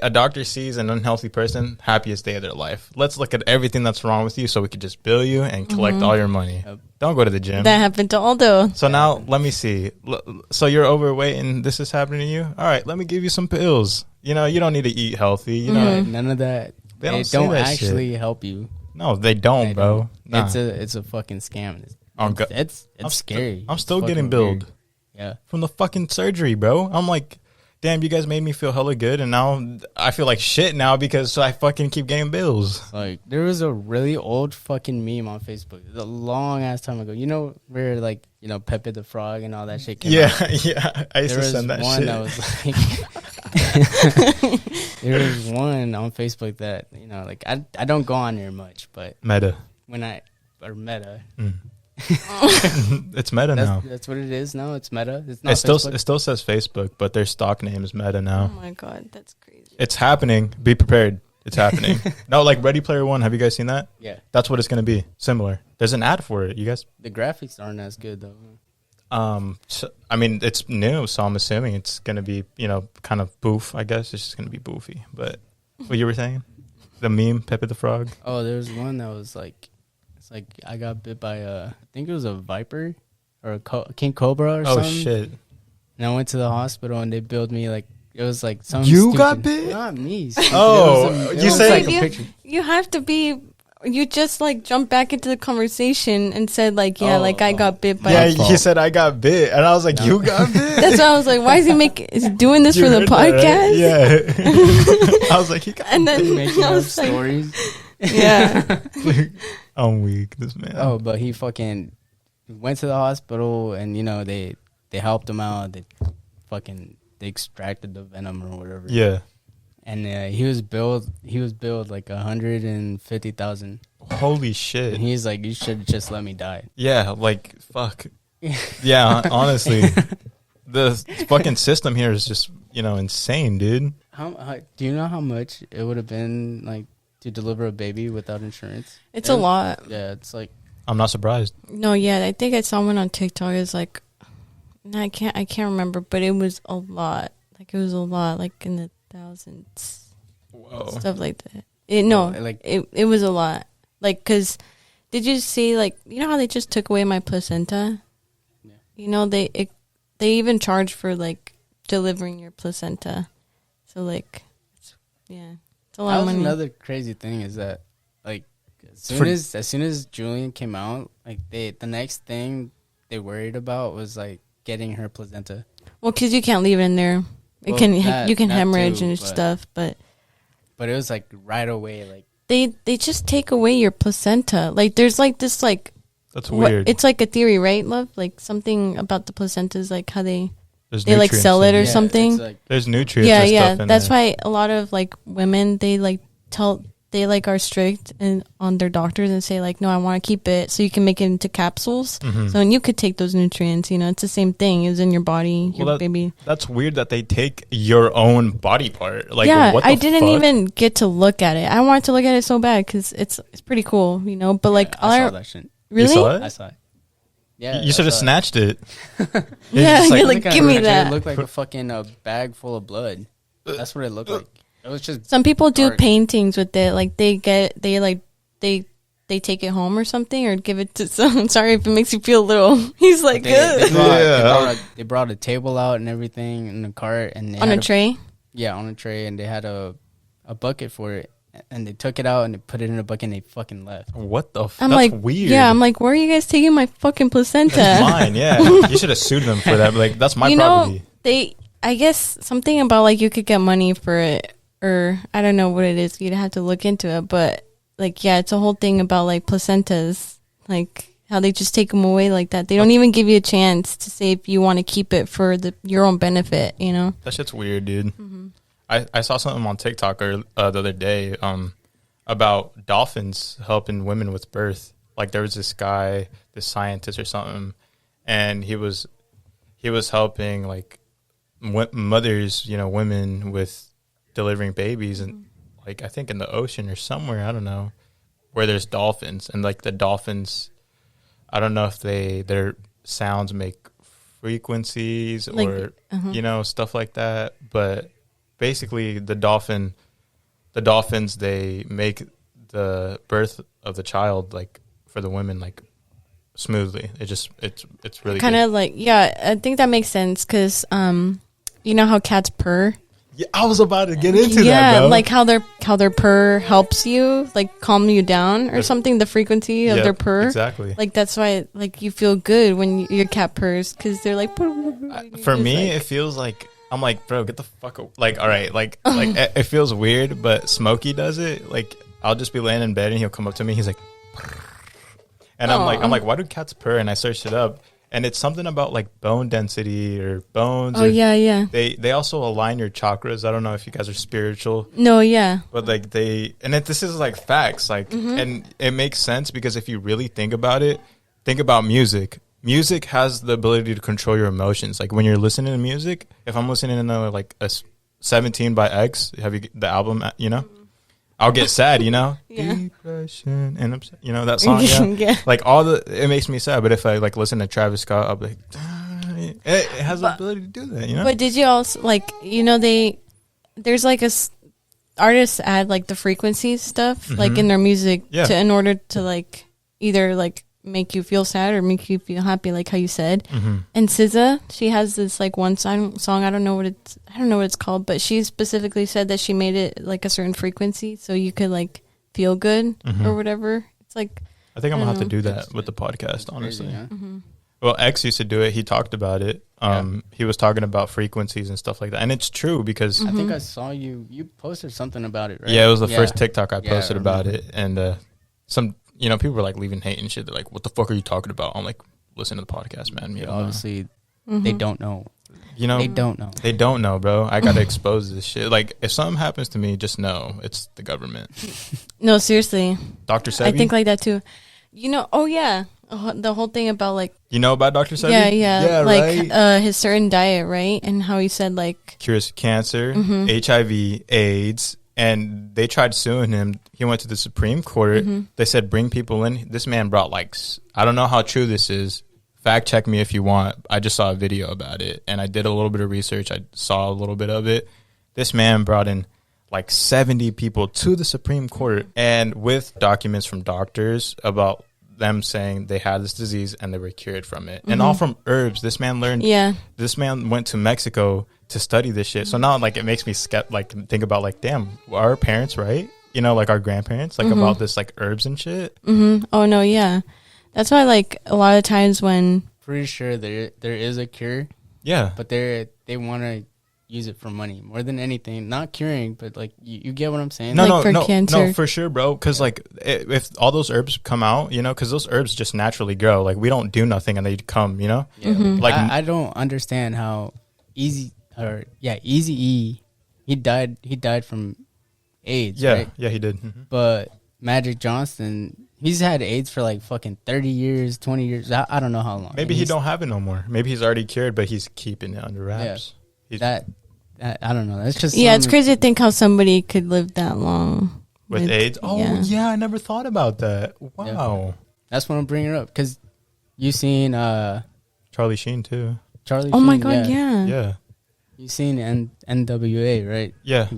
a doctor sees an unhealthy person, happiest day of their life. Let's look at everything that's wrong with you, so we could just bill you and collect all your money. Don't go to the gym. That happened to Aldo. So now let me see. So you're overweight and this is happening to you? All right, let me give you some pills. You don't need to eat healthy. You know, None of that. They They don't say don't that actually help you. no, they don't, They bro. don't. Nah. It's a fucking scam. I'm It's scary. I'm It's still getting fucking billed weird. Yeah. from the fucking surgery, bro. I'm like, damn, you guys made me feel hella good, and now I feel like shit now because I fucking keep getting bills. Like, there was a really old fucking meme on Facebook. It was a long ass time ago. You know, where like, you know, Pepe the Frog and all that shit came out? Yeah. I used to send that shit. That was like, there was one on Facebook that, you know, like I don't go on there much, but Meta. Meta. It's Meta now. That's what it is now. It's Meta. It's not. It still says Facebook, but their stock name is Meta now. Oh my god, that's crazy. It's happening. Be prepared. It's happening. No, like Ready Player One. Have you guys seen that? Yeah. That's what it's gonna be. Similar. There's an ad for it. You guys. The graphics aren't as good though. So, I mean, it's new, so I'm assuming it's gonna be, you know, kind of boof. I guess it's just gonna be boofy. But what you were saying? The meme, Pepe the Frog. Oh, there's one that was like, it's like I got bit by I think it was a viper or a king cobra or something. Oh shit! And I went to the hospital and they billed me like, it was like some. You got bit? Not me. Oh, you said like you have to be. You just like jumped back into the conversation and said like, yeah, I got bit by. Yeah, he said I got bit, and I was like, no. You got bit. That's why I was like, why is he doing this for the podcast? Yeah. I was like, he got. And then making up stories. Yeah. I'm weak, this man. Oh, but he fucking went to the hospital, and you know they helped him out. They extracted the venom or whatever. Yeah. And he was billed like $150,000. Holy shit! And he's like, you should just let me die. Yeah, like fuck. Yeah, honestly, the fucking system here is just, you know, insane, dude. How do you know how much it would have been like to deliver a baby without insurance? It's a lot. Yeah, it's like. I'm not surprised. No, yeah, I think I saw one on TikTok. It's like, I can't remember, but it was a lot. Like it was a lot, like in the thousands. Whoa. Stuff like that. It was a lot. Like, cause did you see, like, you know how they just took away my placenta? Yeah. You know, they even charge for like delivering your placenta. So like, it's a lot of money. Another crazy thing is that like as soon as Julian came out, like the next thing they worried about was like getting her placenta. Well, cause you can't leave it in there. You can hemorrhage and stuff, but it was like right away. Like they just take away your placenta. Like there's like this like that's weird. It's like a theory, right, love? Like something about the placenta is like how they like sell it or something. Like, there's nutrients. Yeah. Stuff in That's there. why a lot of like women they are strict and on their doctors and say like, no, I want to keep it so you can make it into capsules. Mm-hmm. So and you could take those nutrients. You know, it's the same thing. It's in your body, your baby. That's weird that they take your own body part. Like, yeah, what the I didn't fuck? even get to look at it. I wanted to look at it so bad because it's pretty cool, you know. But yeah, like, I saw that shit. Really? You saw it? I saw it. Yeah, you should have snatched it. Yeah, you're like, give me that. It looked like a fucking bag full of blood. That's what it looked like. It was just. Some people do dark. paintings with it. Like they take it home or something, or give it to someone. Sorry if it makes you feel a little. He's like, they brought a table out and everything in the cart, and on a tray. Yeah, on a tray, and they had a bucket for it, and they took it out and they put it in a bucket and they fucking left. What the? I'm That's like, weird. Yeah, I'm like, where are you guys taking my fucking placenta? That's mine. Yeah, you should have sued them for that. Like, that's my property. I guess something about like you could get money for it, or I don't know what it is. You'd have to look into it, but like, yeah, it's a whole thing about like placentas, like how they just take them away like that. They don't even give you a chance to say if you want to keep it for your own benefit. You know, that shit's weird, dude. Mm-hmm. I saw something on TikTok the other day about dolphins helping women with birth. Like there was this guy, this scientist or something, and he was helping like mothers, you know, women with delivering babies, and like I think in the ocean or somewhere, I don't know, where there's dolphins, and like the dolphins, I don't know if their sounds make frequencies or like, you know, stuff like that, but basically the dolphins, they make the birth of the child like for the women like smoothly. It's really kind of like, yeah, I think that makes sense because you know how cats purr. Yeah, I was about to get into that, bro. Yeah, like how their purr helps you, like calm you down or something. The frequency of their purr, exactly. Like that's why, like you feel good when your cat purrs because they're like. For me, it feels like I'm like, bro, get the fuck like, all right, like it feels weird, but Smokey does it. Like, I'll just be laying in bed and he'll come up to me. He's like, and I'm like, why do cats purr? And I searched it up, and it's something about like bone density or bones. Oh, yeah. They also align your chakras. I don't know if you guys are spiritual. No, yeah. But like this is like facts, like, and it makes sense because if you really think about it, think about music. Music has the ability to control your emotions. Like when you're listening to music, if I'm listening to like a 17 by X, have you the album, you know? I'll get sad, you know? Yeah. Depression and upset, you know that song? Yeah. Yeah. Like it makes me sad, but if I like listen to Travis Scott, I'll be like, it has the ability to do that, you know? But did you also, like, you know, there's like artists add like the frequency stuff, like in their music in order to like either like make you feel sad or make you feel happy, like how you said. And SZA, she has this like one song, I don't know what it's called, but she specifically said that she made it like a certain frequency so you could like feel good or whatever. It's like, I think I'm gonna have to do that with the podcast, honestly. Crazy, yeah. Well, X used to do it. He talked about it. He was talking about frequencies and stuff like that, and it's true because I think I saw you posted something about it, right? Yeah, it was the first TikTok I posted about it, and some, you know, people were like leaving hate and shit. They're like, "What the fuck are you talking about?" I'm like, "Listen to the podcast, man." You know, obviously, they don't know. You know, they don't know. They don't know, bro. I gotta expose this shit. Like, if something happens to me, just know it's the government. No, seriously, Dr. Sebi. I think like that too. You know, the whole thing about like, you know about Dr. Sebi? Yeah, like right? his certain diet, right? And how he said like cures cancer, HIV, AIDS. And they tried suing him. He went to the Supreme Court. They said, bring people in. This man brought like, I don't know how true this is. Fact check me if you want. I just saw a video about it. And I did a little bit of research. I saw a little bit of it. This man brought in like 70 people to the Supreme Court. And with documents from doctors about them saying they had this disease and they were cured from it. And all from herbs. This man learned. Yeah. This man went to Mexico to study this shit. So now like it makes me think about like, damn, are our parents right? You know, like our grandparents, like about this like herbs and shit. Oh no, yeah. That's why like a lot of times when pretty sure there is a cure. Yeah. But they want to use it for money more than anything. Not curing, but like you get what I'm saying? No, for sure, bro. Because like if all those herbs come out, you know, because those herbs just naturally grow. Like we don't do nothing and they come, you know. Yeah. Like I don't understand how Eazy-E, he died from AIDS. Yeah, right? Yeah, he did. But Magic Johnson, he's had AIDS for like fucking 30 years, 20 years. I don't know how long. Maybe he don't have it no more. Maybe he's already cured, but he's keeping it under wraps. Yeah. I don't know. That's just it's crazy to think how somebody could live that long with AIDS. Oh yeah, I never thought about that. Wow, that's what I'm bringing up because you seen Charlie Sheen too. Charlie. Oh my god, yeah. You seen NWA, right? Yeah.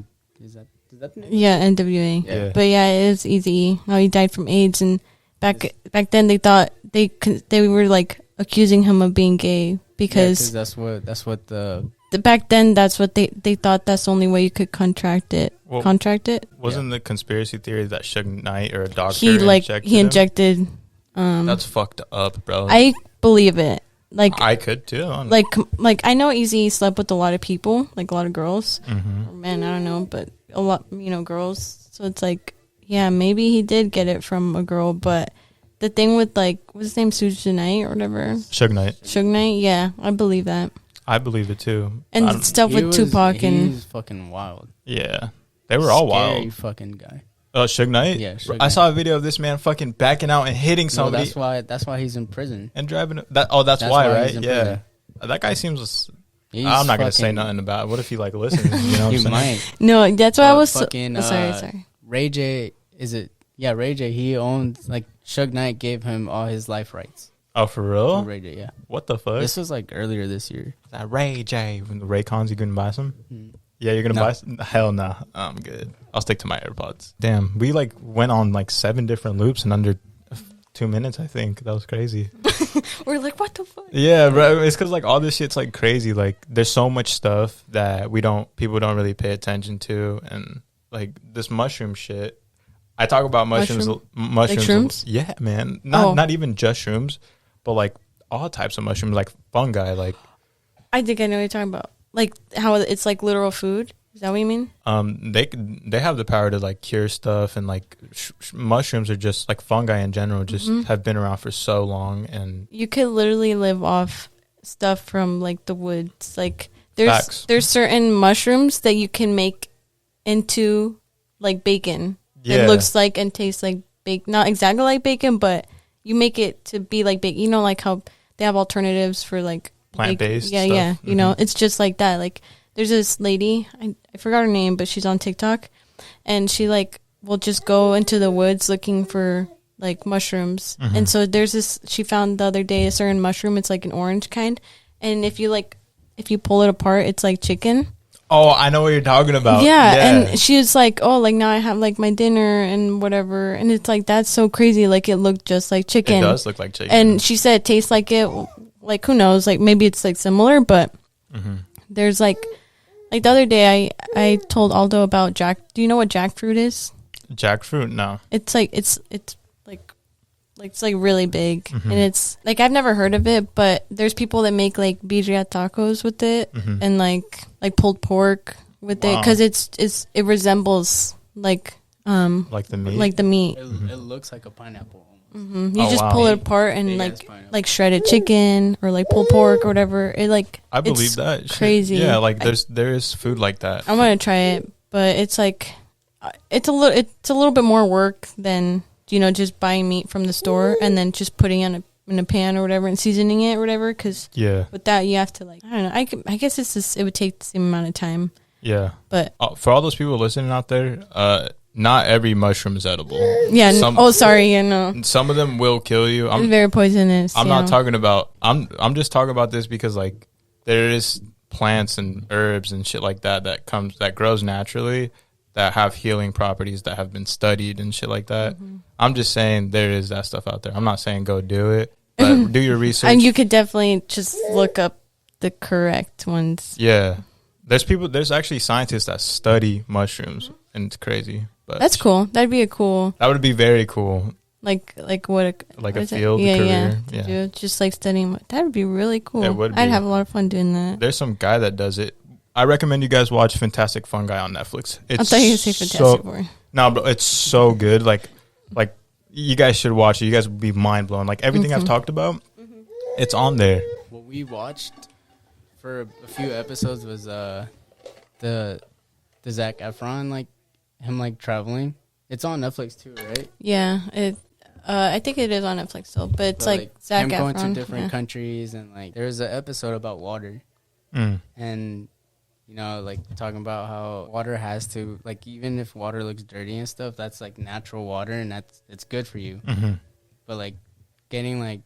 Is that the name? Yeah, NWA. Yeah. But yeah, it is Eazy-E. How he died from AIDS, and back then they thought they were like accusing him of being gay because that's what the back then that's what they thought that's the only way you could contract it. Wasn't the conspiracy theory that Suge Knight or a doctor he injected that's fucked up, bro. I believe it. Like I could too. Like I know Eazy slept with a lot of people, like a lot of girls. Or men, I don't know, but a lot, you know, girls. So it's like, yeah, maybe he did get it from a girl, but the thing with like, what's his name, Suge Knight or whatever? Suge Knight, yeah, I believe that. I believe it too. And stuff with Tupac and he's fucking wild. Yeah, they were all wild. Scary fucking guy. Oh, Suge Knight? Yeah, Suge I saw a video of this man fucking backing out and hitting somebody. That's why he's in prison. And driving. That's why, right? Yeah. Prison. That guy seems. I'm not gonna say nothing about it. What if he like listens? You know, what he might. No, that's why I was fucking. Sorry. Ray J, is it? Yeah, Ray J. He owns like Suge Knight gave him all his life rights. Oh, for real? Ray J, yeah. What the fuck? This was like earlier this year. That Ray J. From the Raycons, you gonna buy some? Yeah, you're gonna buy some? Hell no. I'm good. I'll stick to my AirPods. Damn, we like went on like 7 different loops in under 2 minutes, I think. That was crazy. We're like, what the fuck? Yeah, bro. It's because like all this shit's like crazy. Like there's so much stuff that people don't really pay attention to, and like this mushroom shit. I talk about mushrooms. Like shrooms? Yeah, man. Not even just shrooms, but like all types of mushrooms, like fungi. Like I think I know what you're talking about. like how it's like literal food. Is that what you mean? They have the power to like cure stuff, and like mushrooms are just like fungi in general, just have been around for so long, and you could literally live off stuff from like the woods. Like Facts. there's certain mushrooms that you can make into like bacon. It looks like and tastes like bacon, not exactly like bacon, but you make it to be like bacon. You know, like how they have alternatives for like plant-based Yeah, stuff. yeah. You know, it's just like that. Like there's this lady, I forgot her name, but she's on TikTok, and she like will just go into the woods looking for like mushrooms. And so there's this, she found the other day a certain mushroom. It's like an orange kind, and if you pull it apart, it's like chicken. Oh, I know what you're talking about. Yeah, and she was like, oh, like now I have like my dinner and whatever, and it's like that's so crazy. Like it looked just like chicken. It does look like chicken. And she said it tastes like it. Like who knows? Like maybe it's like similar, but there's like the other day I told Aldo about do you know what jackfruit is? Jackfruit? No. It's like it's like really big, and it's like I've never heard of it, but there's people that make like birria tacos with it, and like pulled pork with it, because it resembles like the meat. Like the meat. It looks like a pineapple. You just pull it apart and like shredded chicken or like pulled pork or whatever. It like I believe that crazy. Yeah, like there is food like that. I want to try it, but it's like it's a little bit more work than just buying meat from the store and then just putting it in a pan or whatever and seasoning it or whatever. Because with that you have to like I don't know. I guess it would take the same amount of time. Yeah, but for all those people listening out there, not every mushroom is edible. Yeah. Some of them will kill you. It's very poisonous. I'm not talking about. I'm just talking about this because like there is plants and herbs and shit like that grows naturally that have healing properties that have been studied and shit like that. I'm just saying there is that stuff out there. I'm not saying go do it, but do your research. And you could definitely just look up the correct ones. Yeah. There's actually scientists that study mushrooms, and it's crazy. But that's cool. That would be very cool. Like what? Like a field career. Yeah. Just like studying. That would be really cool. It would be. I'd have a lot of fun doing that. There's some guy that does it. I recommend you guys watch Fantastic Fungi on Netflix. I thought you were going to say Fantastic Four. No, but it's so good. Like you guys should watch it. You guys will be mind blown. Like everything I've talked about, it's on there. What we watched for a few episodes was the Zac Efron, like him like traveling. It's on Netflix too, right? Yeah, I think it is on Netflix still, but it's like Zac Efron. Him going to different countries, and like there's an episode about water, and like talking about how water has to, like, even if water looks dirty and stuff, that's like natural water, and it's good for you. But like getting like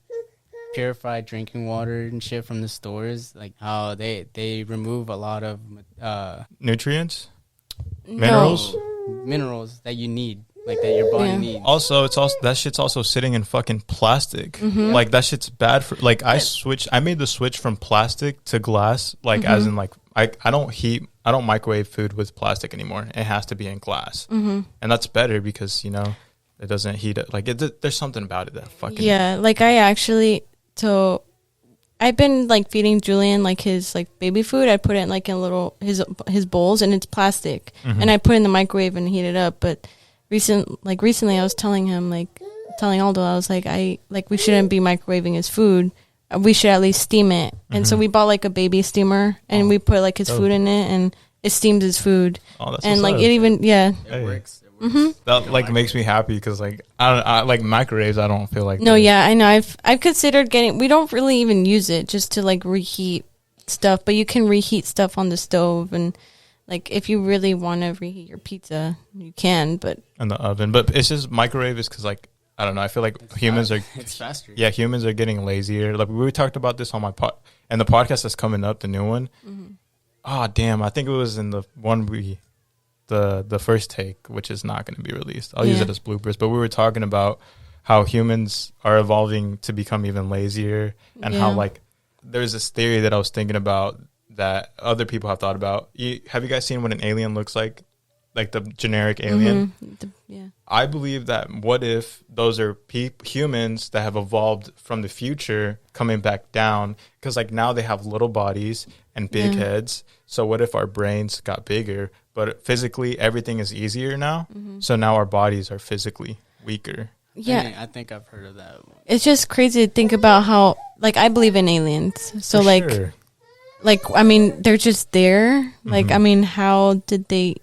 purified drinking water and shit from the stores, like how they remove a lot of nutrients, minerals that you need, like that your body needs. Also, that shit's also sitting in fucking plastic. Like that shit's bad for. Like I made the switch from plastic to glass. Like as in like I don't microwave food with plastic anymore. It has to be in glass, and that's better because it doesn't heat it. Like there's something about it that fucking Like I've been like feeding Julian like his like baby food. I put it in like in little his bowls, and it's plastic, and I put it in the microwave and heat it up. But recently I was telling Aldo, I was like we shouldn't be microwaving his food. We should at least steam it. And so we bought like a baby steamer, and we put like his food in it, and it steams his food. Oh, that's and like it even it works. That like makes me happy because like I like microwaves. I don't feel like I know I've considered getting. We don't really even use it just to like reheat stuff, but you can reheat stuff on the stove, and like if you really want to reheat your pizza, you can. But in the oven, but it's just microwave is because like I don't know. I feel like it's faster. Yeah, humans are getting lazier. Like we talked about this on my and the podcast that's coming up, the new one. Oh damn! I think it was in the one the first take, which is not going to be released. I'll use it as bloopers. But we were talking about how humans are evolving to become even lazier, and how like there's this theory that I was thinking about that other people have thought about. Have you guys seen what an alien looks like the generic alien? I believe that what if those are humans that have evolved from the future coming back down, because like now they have little bodies and big heads. So what if our brains got bigger, but physically everything is easier now? So now our bodies are physically weaker. Yeah. I think I've heard of that. It's just crazy to think about how, like, I believe in aliens. So, For like, I mean, they're just there. Like, I mean, how did they,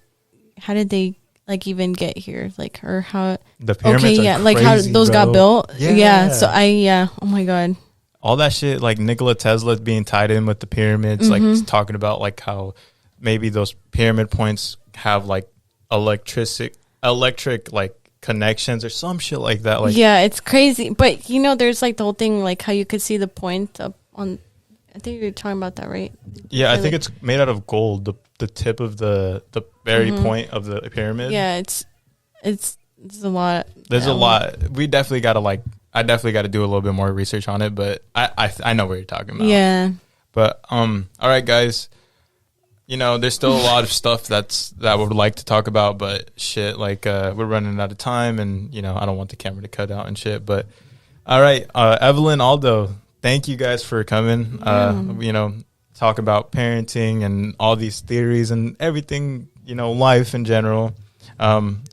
like, even get here? Like, or how? The pyramids are like how crazy, those got bro. built. Yeah. So oh my God. All that shit, like Nikola Tesla being tied in with the pyramids, like talking about like how maybe those pyramid points have like electric like connections or some shit like that. Like, yeah, it's crazy. But you know, there's like the whole thing, like how you could see the point up on. I think you're talking about that, right? yeah, I think like, it's made out of gold. The tip of the very point of the pyramid. Yeah, it's a lot. There's a lot. We definitely got to I definitely got to do a little bit more research on it, but I know what you're talking about. Yeah. But all right, guys. You know, there's still a lot of stuff that I would like to talk about, but shit, like we're running out of time, and you know, I don't want the camera to cut out and shit. But all right, Evelyn, Aldo, thank you guys for coming. You know, talk about parenting and all these theories and everything. You know, life in general.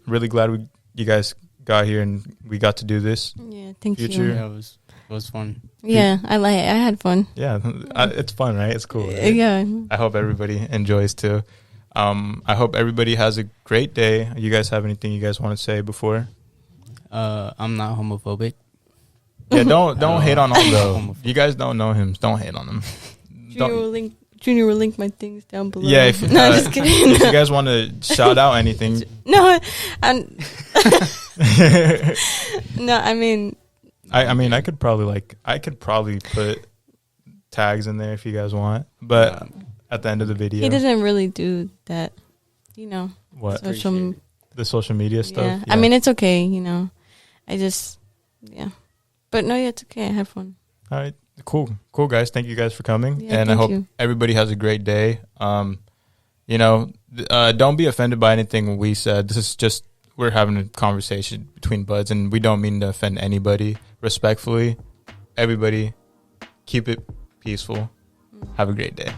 Really glad you guys got here and we got to do this. Yeah, thank Future. you. Yeah, it was fun. Yeah, I had fun. Yeah, it's fun, right? It's cool. Right? Yeah. I hope everybody enjoys too. I hope everybody has a great day. You guys have anything you guys want to say before? I'm not homophobic. Yeah, don't hate on Aldo. You guys don't know him. Don't hate on him. Junior will link my things down below. Yeah, if, no, just kidding. If you guys want to shout out anything. No, no, I mean, I could probably put tags in there if you guys want, but at the end of the video, he doesn't really do that. You know, what the social media stuff. Yeah. Yeah. I mean, it's okay. You know, but no, yeah, it's okay. I had fun. All right, cool, guys. Thank you guys for coming, Yeah, and I hope everybody has a great day. You know, don't be offended by anything we said. This is just we're having a conversation between buds, and we don't mean to offend anybody. Respectfully, everybody, keep it peaceful. Have a great day.